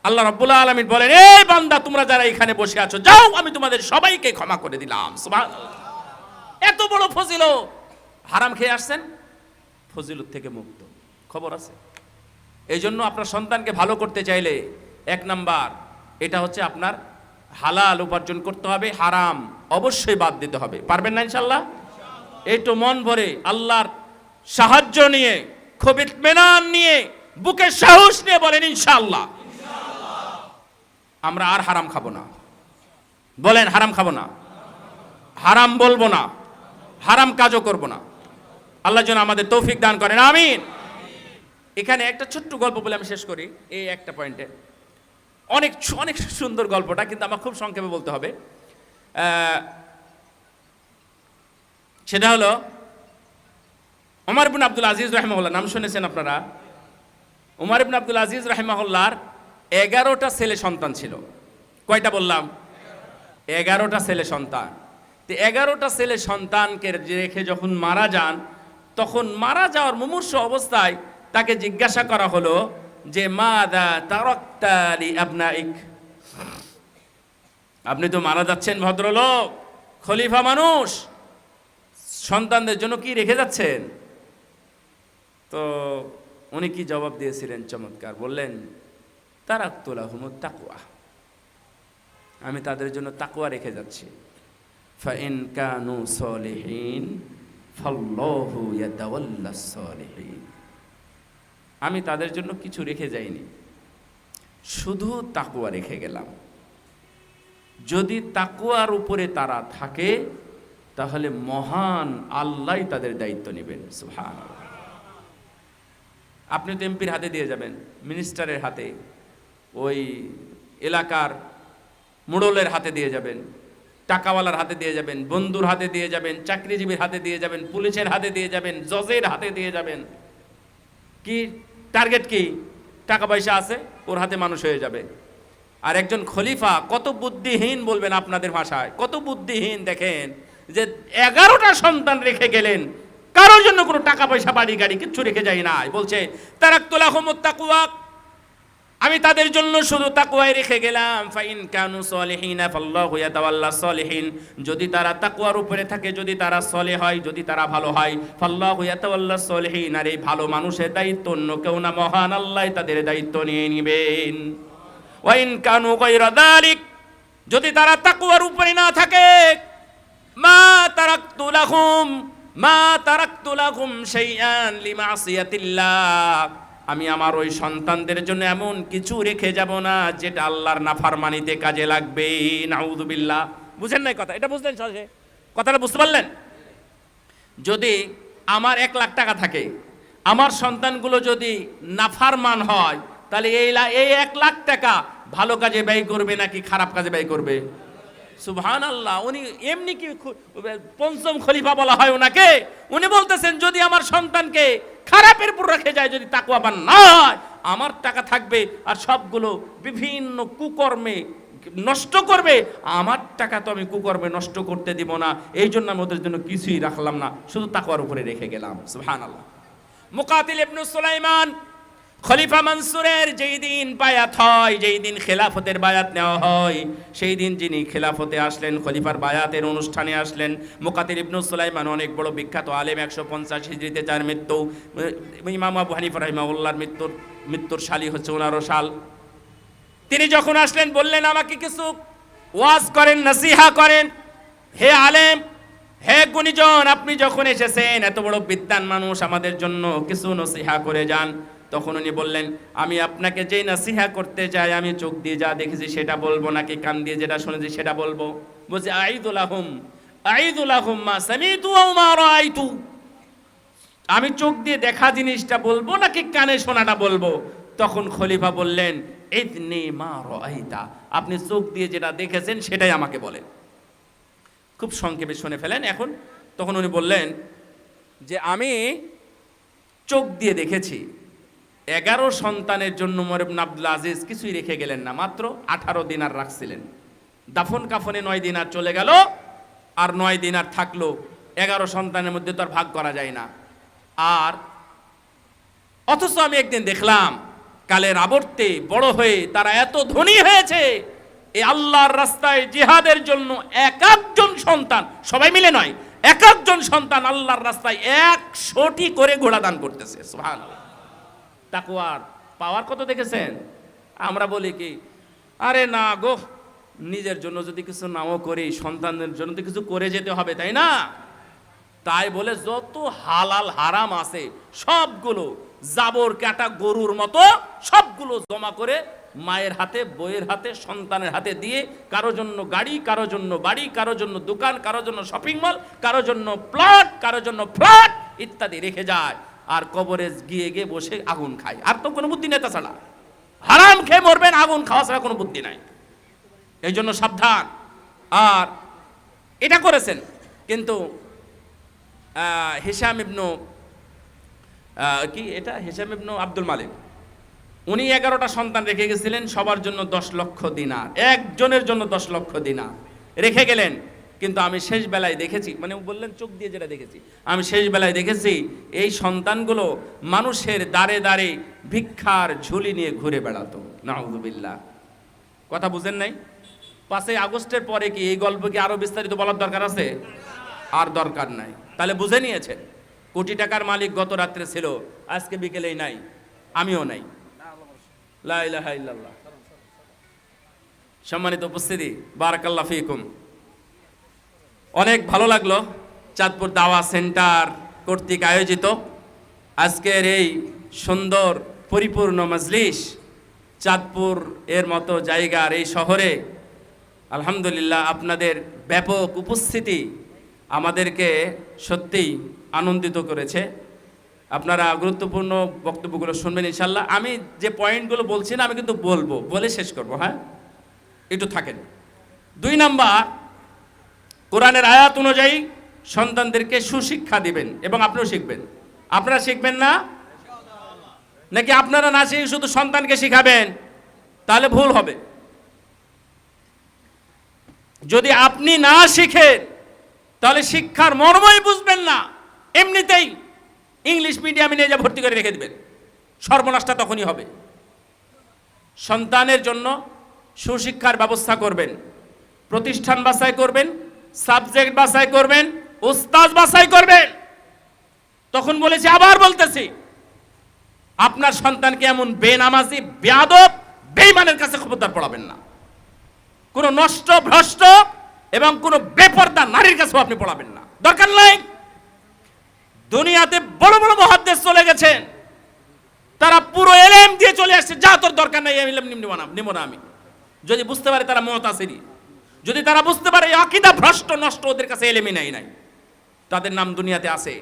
আল্লাহ রাব্বুল আলামিন বলেন, এই বান্দা তোমরা যারা এখানে বসে আছো, যাও আমি তোমাদের সবাইকে ক্ষমা করে দিলাম। সুবহানাল্লাহ। এত বড় ফজিলত। হারাম খেয়ে আসছেন, ফজিলত থেকে মুক্ত, খবর আছে। এই জন্য আপনার সন্তানকে ভালো করতে চাইলে 1 নাম্বার এটা হচ্ছে আপনার হালাল উপার্জন করতে হবে, হারাম অবশ্যই বাদ দিতে হবে। পারবেন না ইনশাআল্লাহ? একটু মন ভরে আল্লাহর সাহায্য নিয়ে, খুব ইতমিনান নিয়ে, বুকের সাহস নিয়ে বলেন ইনশাআল্লাহ আমরা আর হারাম খাবো না। বলেন হারাম খাবো না, হারাম বলবো না, হারাম কাজও করব না। আল্লাহ যেন আমাদের তৌফিক দান করেন, আমিন। এখানে একটা ছোট্ট গল্প বলে আমি শেষ করি এই একটা পয়েন্টে। অনেক অনেক সুন্দর গল্পটা, কিন্তু আমার খুব সংক্ষেপে বলতে হবে। সেটা হলো ওমর ইবনে আব্দুল আজিজ রাহিমাহুল্লাহ, নাম শুনেছেন আপনারা? ওমর ইবনে আব্দুল আজিজ রাহিমাহুল্লাহর 11টা ছেলে সন্তান ছিল। কয়টা বললাম? 11টা ছেলে সন্তান। তো 11টা ছেলে সন্তানকে রেখে যখন মারা যান, তখন মারা যাওয়ার মুমূর্ষ অবস্থায় তাকে জিজ্ঞাসা করা হলো যে মাদা তারাকতা লি আবনাইক, আপনি তো মারা যাচ্ছেন, ভদ্রলোক, খলিফা মানুষ, সন্তানদের জন্য কি রেখে যাচ্ছেন? তো উনি কি জবাব দিয়েছিলেন? চমৎকার বললেন, তারাকতু লাহুমুত তাকওয়া, আমি তাদের জন্য তাকওয়া রেখে যাচ্ছি। ফাইন কানু সলিহিন ফাল্লাহু ইয়াতাওয়াল্লাস সলিহিন, আমি তাদের জন্য কিছু রেখে যাইনি, শুধু তাকওয়া রেখে গেলাম। যদি তাকওয়ার উপরে তারা থাকে তাহলে মহান আল্লাহ তাদের দায়িত্ব নেবেন। সুবহানাল্লাহ। আপনি তো এমপির হাতে দিয়ে যাবেন, মিনিস্টারের হাতে, ওই এলাকার মোড়লের হাতে দিয়ে যাবেন, টাকাওয়ালার হাতে দিয়ে যাবেন, বন্ধুর হাতে দিয়ে যাবেন, চাকরিজীবীর হাতে দিয়ে যাবেন, পুলিশের হাতে দিয়ে যাবেন, জজের হাতে দিয়ে যাবেন। কি টার্গেট? কি টাকা পয়সা আছে, ওর হাতে মানুষ হয়ে যাবে। আর একজন খলিফা কত বুদ্ধিহীন বলবেন আপনাদের ভাষায়, কত বুদ্ধিহীন দেখেন, যে 11টা সন্তান রেখে গেলেন, কারোর জন্য কোনো টাকা পয়সা বাড়ি গাড়ি কিচ্ছু রেখে যায় না। বলছে তারাকতু লাহুমুত তাকওয়া, আমি তাদের জন্য শুধু তাকওয়াই রেখে গেলাম। ফাইন কানু সলিহিনা ফাল্লাহু ইয়াতাওয়াল্লাস সলিহিন, যদি তারা তাকওয়ার উপরে থাকে, যদি তারা সলিহ হয়, যদি তারা ভালো হয়, ফাল্লাহু ইয়াতাওয়াল্লাস সলিহিন, আর এই ভালো মানুষের দায়িত্ব অন্য কেউ না, মহান আল্লাহ তাদের দায়িত্ব নিয়ে নেবেন। ওয়াইন কানু গায়রা যালিক, যদি তারা তাকওয়ার উপরে না থাকে, মা তারাকতু লাহুম শাইআন লিমাসিয়াতিল্লাহ, আমি আমার ওই সন্তানদের জন্য এমন কিছু রেখে যাব না যেটা আল্লাহর নাফরমানিতে কাজে লাগবে। নাউযুবিল্লাহ। বুঝেন নাই কথা? এটা বুঝলেন? কথাটা বুঝতে পারলেন? যদি আমার 1 লাখ টাকা থাকে, আমার সন্তানগুলো যদি নাফরমান হয়, তাহলে এই 1 লাখ টাকা ভালো কাজে ব্যয় করবে নাকি খারাপ কাজে ব্যয় করবে? সুবহানাল্লাহ। উনি এমনি কি পঞ্চম খলিফা বলা হয় ওনাকে? উনি বলতেছেন যদি আমার সন্তানকে খারাপের উপর রেখে যায়, যদি তাকওয়াবান না হয়, আমার টাকা থাকবে আর সবগুলো বিভিন্ন কুকর্মে নষ্ট করবে, আমার টাকা তো আমি কুকর্মে নষ্ট করতে দিব না, এই জন্য আমি ওদের জন্য কিছুই রাখলাম না, শুধু তাকওয়ার উপরে রেখে গেলাম। সুবহানাল্লাহ। মুকাতিল ইবনে সুলাইমান খলিফা মানসুরের যেই দিন বায়াত হয়, যেই দিন খেলাফতের বায়াত নেওয়া হয়, সেই দিন যিনি খেলাফতে আসলেন, খলিফার বায়াতের অনুষ্ঠানে আসলেন, মুকাতিল ইবনে সুলাইমান অনেক বড় বিখ্যাত আলেম, 150 হিজরিতে যার মৃত্যু। ইমাম আবু হানিফা রাহিমাহুল্লাহর মৃত্যুর সালই হচ্ছে 15 সাল। তিনি যখন আসলেন বললেন, আমাকে কিছু ওয়াজ করেন, নসিহা করেন। হে আলেম, হে গুণীজন, আপনি যখন এসেছেন, এত বড় বিদ্বান মানুষ, আমাদের জন্য কিছু নসিহা করে যান। তখন উনি বললেন, আমি আপনাকে যেই নসিহা করতে চাই, আমি চোখ দিয়ে যা দেখেছি সেটা বলবো নাকি কান দিয়ে যেটা শুনেছি সেটা বলবো? বলছে আইদুল আহুম মা সামিতু ওয়া মা রাআইতু, আমি চোখ দিয়ে দেখা জিনিসটা বলবো নাকি কানে শোনাটা বলবো? তখন খলিফা বললেন, ইদনি মা রাআইতা, আপনি চোখ দিয়ে যেটা দেখেছেন সেটাই আমাকে বলেন। খুব সংক্ষেপে শুনে ফেলেন এখন। তখন উনি বললেন যে আমি চোখ দিয়ে দেখেছি 11 সন্তানের জন্য ওমর ইবনে আব্দুল আজিজ কিছুই রেখে গেলেন না, মাত্র 18 দিনার রাখছিলেন। দাফন কাফনে 9 দিনার চলে গেল, আর 9 দিনার থাকলো। 11 সন্তানের মধ্যে তো আর ভাগ করা যায় না। আর অথচ আমি একদিন দেখলাম কালের আবর্তে বড় হয়ে তারা এত ধনী হয়েছে, এই আল্লাহর রাস্তায় জিহাদের জন্য এক একজন সন্তান, সবাই মিলে নয়, এক একজন সন্তান আল্লাহর রাস্তায় 100টি করে ঘোড়া দান করতেছে। সুবহানাল্লাহ। তাকওয়ার পাওয়ার কত দেখেছেন? আমরা বলি কি, আরে না গো, নিজের জন্য যদি কিছু নাও করি, সন্তানদের জন্য তো কিছু করে যেতে হবে, তাই না? তাই বলে যত হালাল হারাম আছে সবগুলো জাবর কাটা গরুর মতো সবগুলো জমা করে মায়ের হাতে, বইয়ের হাতে, সন্তানের হাতে দিয়ে, কারো জন্য গাড়ি, কারো জন্য বাড়ি, কারো জন্য দোকান, কারো জন্য শপিং মল, কারো জন্য প্লট, কারো জন্য ফ্ল্যাট ইত্যাদি রেখে যায়। আর কবরে গিয়ে গিয়ে বসে আগুন খায়, আর তো কোনো বুদ্ধি নেই। তাছাড়া হারাম খেয়ে মরবেন, আগুন খাওয়া ছাড়া কোনো বুদ্ধি নাই। এই জন্য সাবধান। আর এটা করেছেন, কিন্তু হিশাম ইবনু হিশাম ইবনু আব্দুল মালিক, উনি 11টা সন্তান রেখে গেছিলেন, সবার জন্য 10 লক্ষ দিনার, একজনের জন্য 10 লক্ষ দিনার রেখে গেলেন। কিন্তু আমি শেষ বেলায় দেখেছি, মানে বললেন চোখ দিয়ে যেটা দেখেছি, আমি শেষ বেলায় দেখেছি এই সন্তানগুলো মানুষের দাঁড়ে দাঁড়ে ভিক্ষার ঝুলি নিয়ে ঘুরে বেড়াতো। নাউযুবিল্লাহ। কথা বুঝেন নাই? 5ই আগস্টের পরে কি এই গল্প কি আরো বিস্তারিত বলার দরকার আছে? আর দরকার নাই। তাহলে বুঝে নিয়েছেন, কোটি টাকার মালিক গত রাত্রে ছিল, আজকে বিকেলেই নাই, আমিও নাই। লা ইলাহা ইল্লাল্লাহ। সম্মানিত উপস্থিতি, বারাকাল্লাহু ফিকুম। অনেক ভালো লাগলো চাঁদপুর দাওয়া সেন্টার কর্তৃক আয়োজিত আজকের এই সুন্দর পরিপূর্ণ মজলিস। চাঁদপুর এর মতো জায়গার এই শহরে আলহামদুলিল্লাহ আপনাদের ব্যাপক উপস্থিতি আমাদেরকে সত্যিই আনন্দিত করেছে। আপনারা গুরুত্বপূর্ণ বক্তব্যগুলো শুনবেন ইনশাল্লাহ। আমি যে পয়েন্টগুলো বলছি না, আমি কিন্তু বলবো, বলে শেষ করব। হ্যাঁ, একটু থাকেন। 2 নাম্বার, কোরআনের আয়াত অনুযায়ী সন্তানদেরকে সুশিক্ষা দিবেন এবং আপনিও শিখবেন। আপনারা শিখবেন না নাকি আপনারা না শিখে শুধু সন্তানকে শিখাবেন? তাহলে ভুল হবে। যদি আপনি না শিখেন তাহলে শিক্ষার মর্মই বুঝবেন না, এমনিতেই ইংলিশ মিডিয়ামে নিয়ে যা ভর্তি করে রেখে দিবেন, সর্বনাশটা তখনই হবে। সন্তানের জন্য সুশিক্ষার ব্যবস্থা করবেন, প্রতিষ্ঠান বাছাই করবেন, সাবজেক্ট বাছাই করবেন, উস্তাদ বাছাই করবেন। তখন বলেছি, আবার বলতেছি, আপনার সন্তানকে এমন বেনামাজি, বেয়াদব, বেঈমানের কাছে খবরদার পড়াবেন না। কোনো নষ্ট, ভ্রষ্ট এবং কোনো বেপরদা নারীর কাছেও আপনি পড়াবেন না, দরকার নাই। দুনিয়াতে বড় বড় মুহাদ্দিস চলে গেছেন, তারা পুরো এলেম দিয়ে চলে আসছে, যা তোর দরকার নাই, এলেম নিব না আমি। যদি বুঝতে পারে তারা মুতাসিরি, যদি তারা বুঝতে পারে আকীদা ভ্রষ্ট, নষ্ট, ওদের কাছে এলেমই নাই, তাদের নাম দুনিয়াতে আছে,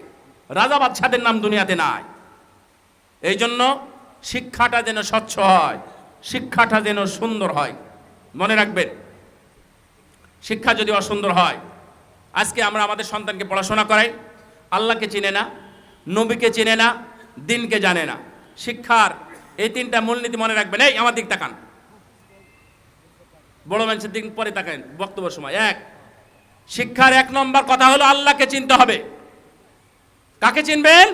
রাজা বাদশাদের নাম দুনিয়াতে নাই। এই জন্য শিক্ষাটা যেন স্বচ্ছ হয়, শিক্ষাটা যেন সুন্দর হয়। মনে রাখবেন, শিক্ষা যদি অসুন্দর হয়, আজকে আমরা আমাদের সন্তানকে পড়াশোনা করাই, আল্লাহকে চিনে না, নবীকে চিনে না, দিনকে জানে না। শিক্ষার এই 3টা মূলনীতি মনে রাখবেন। এই আমার দিক তাকান, বড় মানুষের দিক পরে তাকান বক্তব্যের সময়। শিক্ষার 1 নম্বর কথা হলো আল্লাহকে চিনতে হবে। কাকে চিনবেন?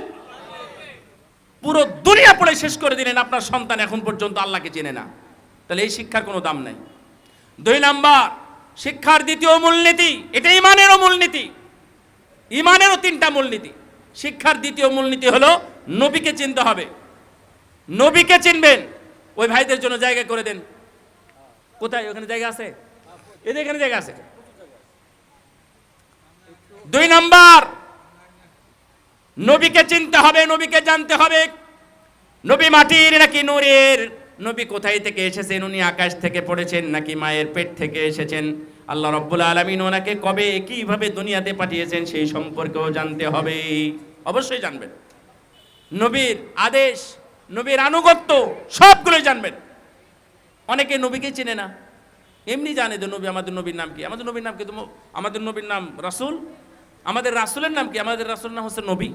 পুরো দুনিয়া পড়ে শেষ করে দিলেন, আপনার সন্তান এখন পর্যন্ত আল্লাহকে চিনে না, তাহলে এই শিক্ষার কোনো দাম নাই। 2 নাম্বার, শিক্ষার দ্বিতীয় মূলনীতি, এটা ইমানেরও মূলনীতি, ইমানেরও 3টা মূলনীতি। শিক্ষার দ্বিতীয় মূলনীতি হলো নবীকে চিনতে হবে। নবীকে চিনবেন। ওই ভাইদের জন্য জায়গা করে দেন। কোথায়? ওখানে জায়গা আছে? এদের এখানে জায়গা আছে। 2 নাম্বার, নবীকে চিনতে হবে, নবীকে জানতে হবে। নবী মাটির নাকি নূরের? নবী কোথায় থেকে এসেছেন? উনি আকাশ থেকে পড়েছেন নাকি মায়ের পেট থেকে এসেছেন? আল্লাহ রাব্বুল আলামিন ওনাকে কবে কিভাবে দুনিয়াতে পাঠিয়েছেন সেই সম্পর্কেও জানতে হবে। অবশ্যই জানবেন। নবীর আদেশ, নবীর আনুগত্য সবগুলোই জানবেন। অনেকে নবীকে চিনে না, এমনি জানে যে নবী, আমাদের নবীর নাম কি? আমাদের নবীর নাম কি? আমাদের নবীর নাম রাসূল। আমাদের রাসূলের নাম কি? আমাদের রাসূলের নাম হচ্ছে নবী।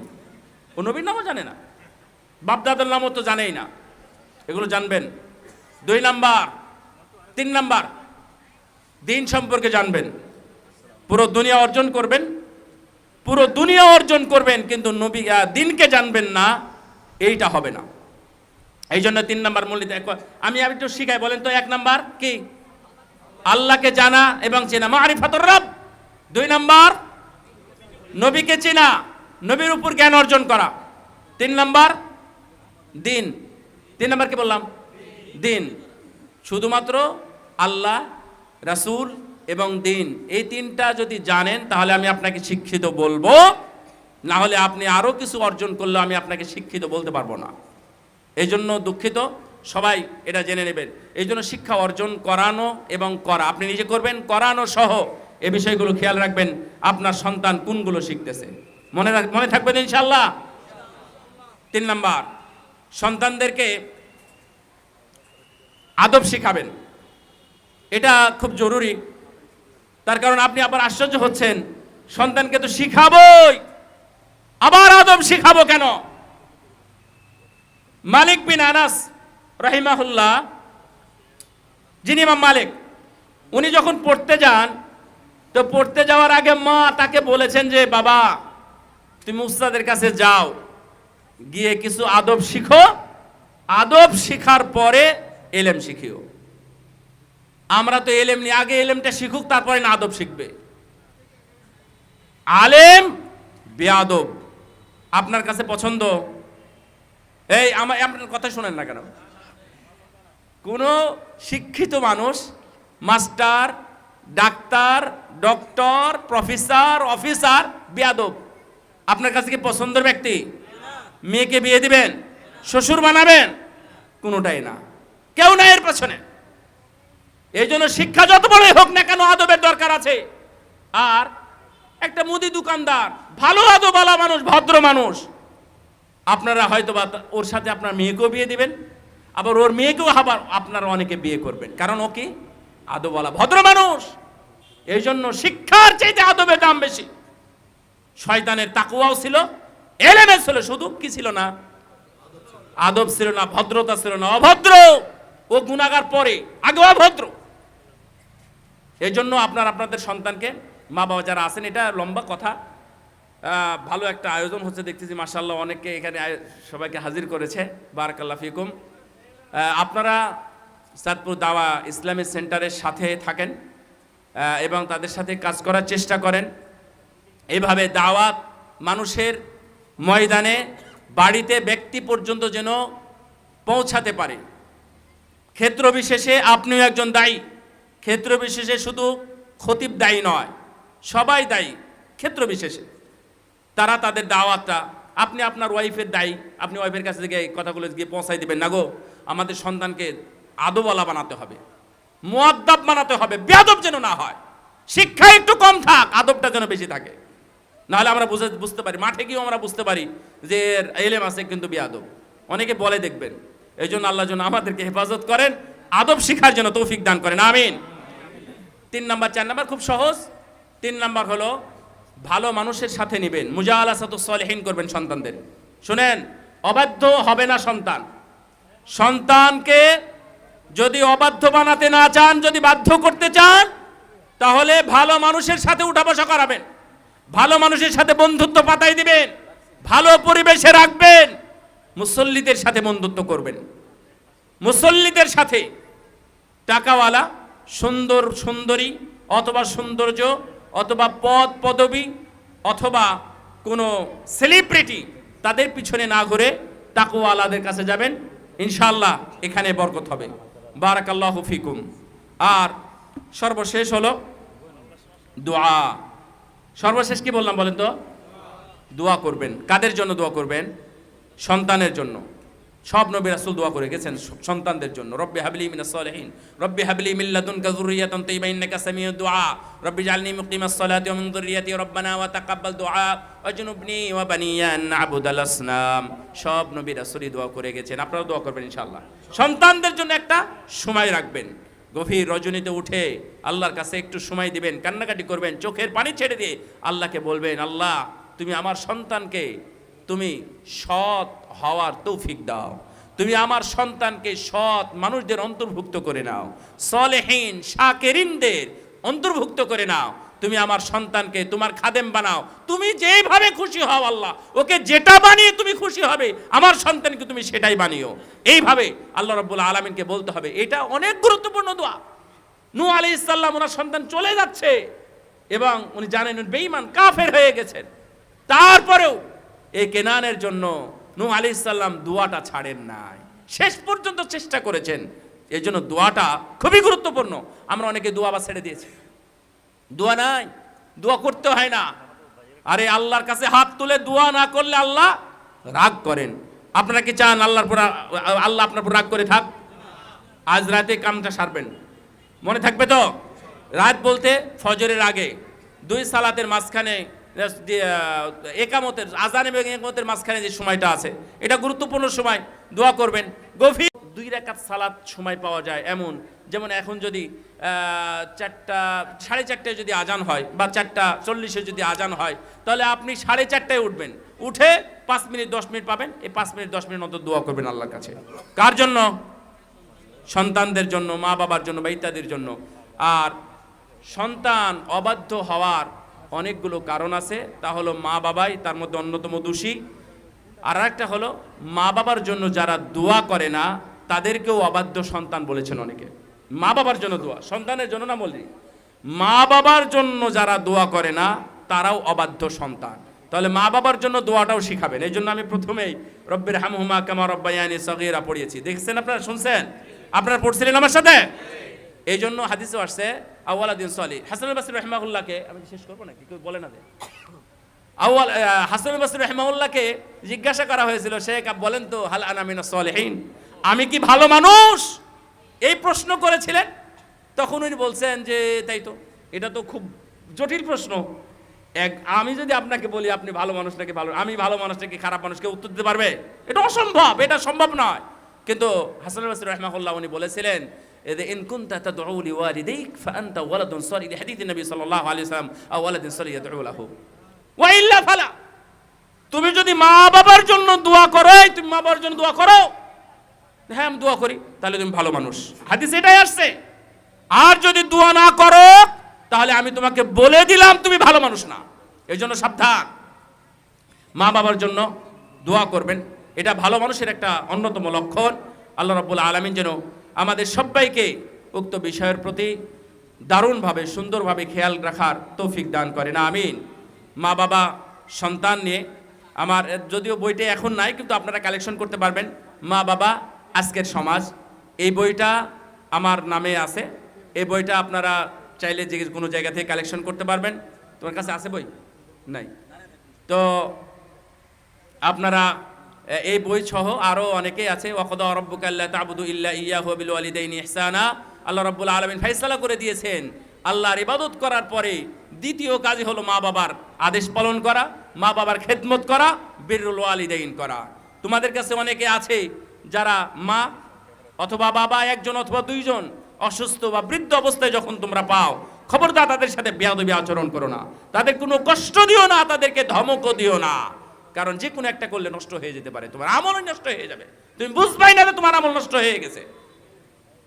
ও নবীর নামও জানে না, বাপদাদার নামও তো জানেই না। এগুলো জানবেন। 2 নাম্বার। 3 নাম্বার, দিন সম্পর্কে জানবেন। পুরো দুনিয়া অর্জন করবেন, পুরো দুনিয়া অর্জন করবেন, কিন্তু নবী দিনকে জানবেন না, এইটা হবে না। এই জন্য 3 নাম্বার মূলনীতি। আমি একটু শিখাই, বলেন তো। 1 নাম্বার কি? আল্লাহকে জানা এবং চেনা, মারিফাতুর রব। 2 নাম্বার, নবীকে চেনা, নবীর উপর জ্ঞান অর্জন করা। 3 নাম্বার, দিন। 3 নাম্বার কি বললাম? দিন। শুধুমাত্র আল্লাহ, রাসূল এবং দিন, এই 3টা যদি জানেন তাহলে আমি আপনাকে শিক্ষিত বলবো, না হলে আপনি আরো কিছু অর্জন করলে আমি আপনাকে শিক্ষিত বলতে পারবো না। এই জন্য দুঃখিত, সবাই এটা জেনে নেবেন। এই জন্য শিক্ষা অর্জন করানো এবং করা, আপনি নিজে করবেন, করানো সহ এই বিষয়গুলো খেয়াল রাখবেন, আপনার সন্তান কোনগুলো শিখতেছে। মনে থাকবেন ইনশাআল্লাহ। 3 নাম্বার, সন্তানদেরকে আদব শিখাবেন। এটা খুব জরুরি। তার কারণ আপনি আবার আশ্চর্য হচ্ছেন, সন্তানকে তো শিখাবোই, আবার আদব শিখাবো কেন? মালিক বিন আনাস রাহিমাহুল্লাহ, যিনি ইমাম মালিক, উনি যখন পড়তে যান, তো পড়তে যাওয়ার আগে মা তাকে বলেছেন যে বাবা তুমি উস্তাদের কাছে যাও, গিয়ে কিছু আদব শিখো, আদব শিখার পরে এলেম শিখিও। আমরা তো এলেম নিয়ে আগে এলেমটা শিখুক, তারপরে না আদব শিখবে। আলেম বেয়াদব আপনার কাছে পছন্দ? এই আমার আপনার কথা শোনেন না কেন? কোন শিক্ষিত মানুষ, master, doctor, doctor, professor, officer বেয়াদব আপনার কাছে কি পছন্দের ব্যক্তি? মেয়েকে বিয়ে দিবেন, শ্বশুর বানাবেন? কোনোটাই না, কেউ না এর পেছনে। এই জন্য শিক্ষা যত বড়ই হোক না কেন, আদবের দরকার আছে। আর একটা মুদি দোকানদার, ভালো আদবওয়ালা মানুষ, ভদ্র মানুষ, আপনারা হয়তো বা ওর সাথে আপনার মেয়েকেও বিয়ে দিবেন, আবার ওর মেয়েকেও আবার আপনারা অনেকে বিয়ে করবেন, কারণ ও কি আদবওয়ালা ভদ্র মানুষ। এই জন্য শিক্ষার চাইতে আদবের দাম বেশি। শয়তানের তাকওয়াও ছিল, এলেমে ছিল, শুধু কি ছিল না? আদব ছিল না, ভদ্রতা ছিল না। অভদ্র ও গুনাহগার পরে, আগে অভদ্র। এই জন্য আপনাদের সন্তানকে, মা বাবা যারা আছেন, এটা লম্বা কথা, ভালো একটা আয়োজন হচ্ছে দেখতেছি, মাশাআল্লাহ, অনেকে এখানে সবাইকে হাজির করেছে, বারাকাল্লাহ ফিকুম। আপনারা চাঁদপুর দাওয়া ইসলামিক সেন্টারের সাথে থাকেন এবং তাদের সাথে কাজ করার চেষ্টা করেন। এইভাবে দাওয়াত মানুষের ময়দানে, বাড়িতে, ব্যক্তি পর্যন্ত যেন পৌঁছাতে পারে। ক্ষেত্র বিশেষে আপনিও একজন দায়ী। ক্ষেত্র বিশেষে শুধু খতিব দায়ী নয়, সবাই দায়ী ক্ষেত্র বিশেষে। তারা তাদের দাওয়াতটা, আপনি আপনার ওয়াইফের দায়ী, আপনি ওয়াইফের কাছে থেকে কথাগুলো গিয়ে পৌঁছাই দিবেন না গো, আমাদের সন্তানকে আদবওয়ালা বানাতে হবে, মুআদ্দাব বানাতে হবে, বেয়াদব যেন না হয়। শিক্ষা একটু কম থাক, আদবটা যেন বেশি থাকে। নাহলে আমরা বুঝতে পারি, মাঠে গিয়েও আমরা বুঝতে পারি যে এলেম আছে কিন্তু বেয়াদব। অনেকে বলে দেখবেন। এই জন্য আল্লাহ যেন আমাদেরকে হেফাজত করেন, আদব শিখার জন্য তৌফিক দান করেন, আমিন। 3 নাম্বার, 4 নাম্বার খুব সহজ। 3 নাম্বার হলো ভালো মানুষের সাথে নিবেন, মুজালাসাতুস সালিহিন করবেন সন্তানদের। শুনেন, অবাধ্য হবে না সন্তান। সন্তানকে যদি অবাধ্য বানাতে না চান, যদি বাধ্য করতে চান, তাহলে ভালো মানুষের সাথে উঠা বসা করাবেন, ভালো মানুষের সাথে বন্ধুত্ব পাতাই দিবেন, ভালো পরিবেশে রাখবেন, মুসল্লিদের সাথে বন্ধুত্ব করবেন। মুসল্লিদের সাথে টাকাওয়ালা, সুন্দর সুন্দরী, অথবা সৌন্দর্য, অথবা পদ পদবী, অথবা কোনো সেলিব্রিটি, তাদের পিছনে না ঘুরে তাকওয়ালাদের কাছে যাবেন, ইনশাআল্লাহ এখানে বরকত হবে। বারাকাল্লাহু ফিকুম। আর সর্বশেষ হলো দোয়া। সর্বশেষ কি বললাম বলেন তো? দোয়া করবেন। কাদের জন্য দোয়া করবেন? সন্তানের জন্য। সব নবী রাসূল দোয়া করে গেছেন সন্তানদের জন্য। রব্বি হাবলি মিনাস সালিহিন, রব্বি হাবলি মিন লাদুনকা যুররিয়াতান তাইয়্যিবা ইন্নাকা সামিউদ দুআ, রব্বি জাআলনি মুকিমাস সালাতি ওয়া মিন যুররিয়াতি রব্বানা ওয়া তাকাব্বাল দুআ ওয়াজনুবনি ওয়া বানিয়া আন না'বুদাল আসনাম। সব নবী রাসূলই দোয়া করে গেছেন, আপনারাও দোয়া করবেন ইনশাআল্লাহ। সন্তানদের জন্য একটা সময় রাখবেন, গভীর রজনীতে উঠে আল্লাহর কাছে একটু সময় দিবেন, কান্নাকাটি করবেন, চোখের পানি ছেড়ে দিয়ে আল্লাহকে বলবেন, আল্লাহ তুমি আমার সন্তানকে তুমি সৎ হওয়ার তৌফিক দাও, তুমি আমার সন্তানকে সৎ মানুষদের অন্তর্ভুক্ত করে নাও, সলেহীন শাকিরিনদের অন্তর্ভুক্ত করে নাও, তুমি আমার সন্তানকে তোমার খাদেম বানাও, তুমি যেভাবে খুশি হও আল্লাহ, ওকে যেটা বানিয়ে তুমি খুশি হবে আমার সন্তানকে তুমি সেটাই বানিও। এইভাবে আল্লাহ রাব্বুল আলামিনকে বলতে হবে। এটা অনেক গুরুত্বপূর্ণ দোয়া। নূহ আলাইহিস সালাম, ওনার সন্তান চলে যাচ্ছে এবং উনি জানেন বেঈমান কাফের হয়ে গেছেন, তারপরেও এই কেনানের জন্য নূহ আলাইহিস সালাম দোয়াটা ছাড়েন নাই, শেষ পর্যন্ত চেষ্টা করেছেন। এই জন্য দোয়াটা খুবই গুরুত্বপূর্ণ। আমরা অনেকে দোয়া বা ছেড়ে দিয়েছি, দোয়া নাই, দোয়া করতে হয় না। আরে আল্লাহর কাছে হাত তুলে দোয়া না করলে আল্লাহ রাগ করেন। আপনারা কি চান আল্লাহ আপনার উপর রাগ করে থাক? আজ রাতে কামটা সারবেন, মনে থাকবে তো? রাত বলতে ফজরের আগে 2 সালাতের মাঝখানে একামতের আজান এবং একামতের মাঝখানে যে সময়টা আছে, এটা গুরুত্বপূর্ণ সময়, দোয়া করবেন। গভীর 2 রাকাত সালাত সময় পাওয়া যায় এমন, যেমন এখন যদি 4:30 যদি আজান হয় বা 4:40 যদি আজান হয়, তাহলে আপনি 4:30 উঠবেন, উঠে 5 মিনিট 10 মিনিট পাবেন, এই 5 মিনিট 10 মিনিট মতো দোয়া করবেন আল্লাহর কাছে। কার জন্য? সন্তানদের জন্য, মা বাবার জন্য বা ইত্যাদির জন্য। আর সন্তান অবাধ্য হওয়ার অনেকগুলো কারণ আছে, তা হলো মা বাবাই তার মধ্যে অন্যতম দোষী। আর একটা হলো মা বাবার জন্য যারা দোয়া করে না তাদেরকেও অবাধ্য সন্তান বলেছেন অনেকে। মা বাবার জন্য দোয়া, সন্তানের জন্য না বলি, মা বাবার জন্য যারা দোয়া করে না তারাও অবাধ্য সন্তান। তাহলে মা বাবার জন্য দোয়াটাও শিখাবেন। এই জন্য আমি প্রথমেই রব্বির হামহুমা কামা রব্বায়ানি সগীরা পড়িয়েছি। দেখছেন আপনারা, শুনছেন, আপনারা পড়ছিলেন আমার সাথে। এই জন্য হাদিসে আসছে আওয়ালাদিন সলিহ। হাসান আল বসরি রাহিমাহুল্লাহকে, আমি শেষ করবো নাকি, কেউ বলে না যে হাসান আল বসরি রাহিমাহুল্লাহকে জিজ্ঞাসা করা হয়েছিল, শেখ বলেন তো হাল আনা মিনাস সলিহিন, আমি কি ভালো মানুষ? এই প্রশ্ন করেছিলেন। তখন উনি বলছেন যে তাই তো, এটা তো খুব জটিল প্রশ্ন। আমি যদি আপনাকে বলি আপনি ভালো মানুষ নাকি আমি ভালো মানুষ নাকি খারাপ মানুষকে উত্তর দিতে পারবে? এটা অসম্ভব, এটা সম্ভব নয়। কিন্তু হাসান আল বসরি রাহিমাহুল্লাহ উনি বলেছিলেন, ইন কুনতা তাদউ লিওয়ালিদাইক ফাআনতা ওয়ালাদুন সলিহ, হাদিস নবী সাল্লাল্লাহু আলাইহি ওয়াসাল্লাম, আও ওয়ালাদুন সলিহ ইয়াদউ লাহু ওয়া ইল্লা ফালা। তুমি যদি মা বাবার জন্য দোয়া করো, তুমি মা বাবার জন্য দোয়া করো, হ্যাঁ আমি দোয়া করি, তাহলে তুমি ভালো মানুষ, হাদিস এটাই আসছে। আর যদি দোয়া না করো তাহলে আমি তোমাকে বলে দিলাম তুমি ভালো মানুষ না। এই জন্য সাবধান, মা বাবার জন্য দোয়া করবেন, এটা ভালো মানুষের একটা অন্যতম লক্ষণ। আল্লাহ রাব্বুল আলামিন যেন আমাদের সবাইকে উক্ত বিষয়ের প্রতি দারুণভাবে সুন্দরভাবে খেয়াল রাখার তৌফিক দান করেন, আমিন। মা বাবা সন্তান নিয়ে আমার যদিও বইটা এখন নাই, কিন্তু আপনারা কালেকশন করতে পারবেন। মা বাবা আজকের সমাজ, এই বইটা আমার নামে আছে। এই বইটা আপনারা চাইলে যে কোনো জায়গা থেকে কালেকশন করতে পারবেন। তোমার কাছে আছে বই? নাই তো আপনারা এই বই সহ আরও অনেকেই আছে। ওয়াকাদা রাব্বুকা আল্লা তা'বুদু ইল্লা ইয়্যাহু ওয়া বিল ওয়ালিদাইনি ইহসানা। আল্লাহ রাব্বুল আলামিন ফয়সালা করে দিয়েছেন, আল্লাহর ইবাদত করার পরে দ্বিতীয় কাজই হলো মা বাবার আদেশ পালন করা, মা বাবার খেদমত করা, বিররুল ওয়ালিদাইন করা। তোমাদের কাছে অনেকে আছে যারা মা অথবা বাবা, একজন অথবা দুইজন অসুস্থ বা বৃদ্ধ অবস্থায় যখন তোমরা পাও, খবরদার তাদের সাথে বেয়াদবি আচরণ করো না, তাদের কোনো কষ্ট দিও না, তাদেরকে ধমকও দিও না। কারণ যে কোনো একটা করলে নষ্ট হয়ে যেতে পারে, তোমার আমলই নষ্ট হয়ে যাবে, তুমি বুঝবাই না যে তোমার আমল নষ্ট হয়ে গেছে।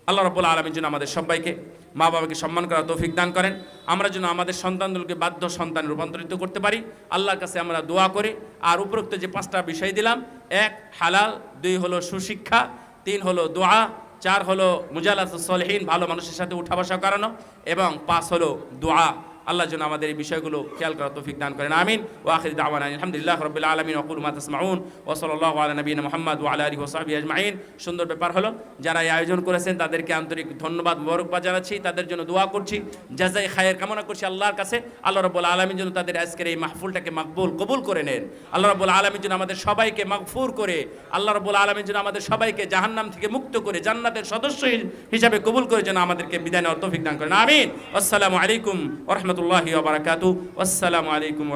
আল্লাহ রাব্বুল আলামিন যেন আমাদের সবাইকে মা বাবাকে সম্মান করার তৌফিক দান করেন। আমরা যেন আমাদের সন্তানদেরকে বাধ্য সন্তানে রূপান্তরিত করতে পারি, আল্লাহর কাছে আমরা দোয়া করি। আর উপরোক্ত যে 5টা বিষয় দিলাম, 1 হালাল, 2 হলো সুশিক্ষা, 3 হলো দোয়া, 4 হলো মুজালাসাতুস সলিহিন, ভালো মানুষের সাথে উঠা বসা করানো, এবং 5 হলো দোয়া। আল্লাহ যেন আমাদের এই বিষয়গুলো খেয়াল করার তৌফিক দান করেন, আমিন। ওয়া আখির দাওয়ানা আলহামদুলিল্লাহি রাব্বিল আলামিন ওয়া কুলু মা তাসমাউন ওয়া সাল্লাল্লাহু আলা নবিয়িনা মুহাম্মদ ওয়া আলা আলিহি ওয়া সাহবিহি আজমাইন। সুন্দর ব্যাপার হলো, যারা এই আয়োজন করেছেন তাদেরকে আন্তরিক ধন্যবাদ মোবারকবাদ জানাচ্ছি, তাদের জন্য দোয়া করছি, জাযায়ে খায়ের কামনা করছি আল্লাহর কাছে। আল্লাহ রাব্বুল আলামিন যেন তাদের আজকের এই মাহফিলটাকে মাকবুল কবুল করে নেন। আল্লাহ রাব্বুল আলামিন যেন আমাদের সবাইকে মাগফুর করে, আল্লাহ রাব্বুল আলামিন যেন আমাদের সবাইকে জাহান্নাম থেকে মুক্ত করে জান্নাতের সদস্য হিসাবে কবুল করে যেন আমাদেরকে বিদায় নেওয়ার তৌফিক দান করেন, আমিন। আসসালামু আলাইকুম ওয়া রাহমাতুল্লাহি ওয়া বারাকাতুহু। আসসালামু আলাইকুম।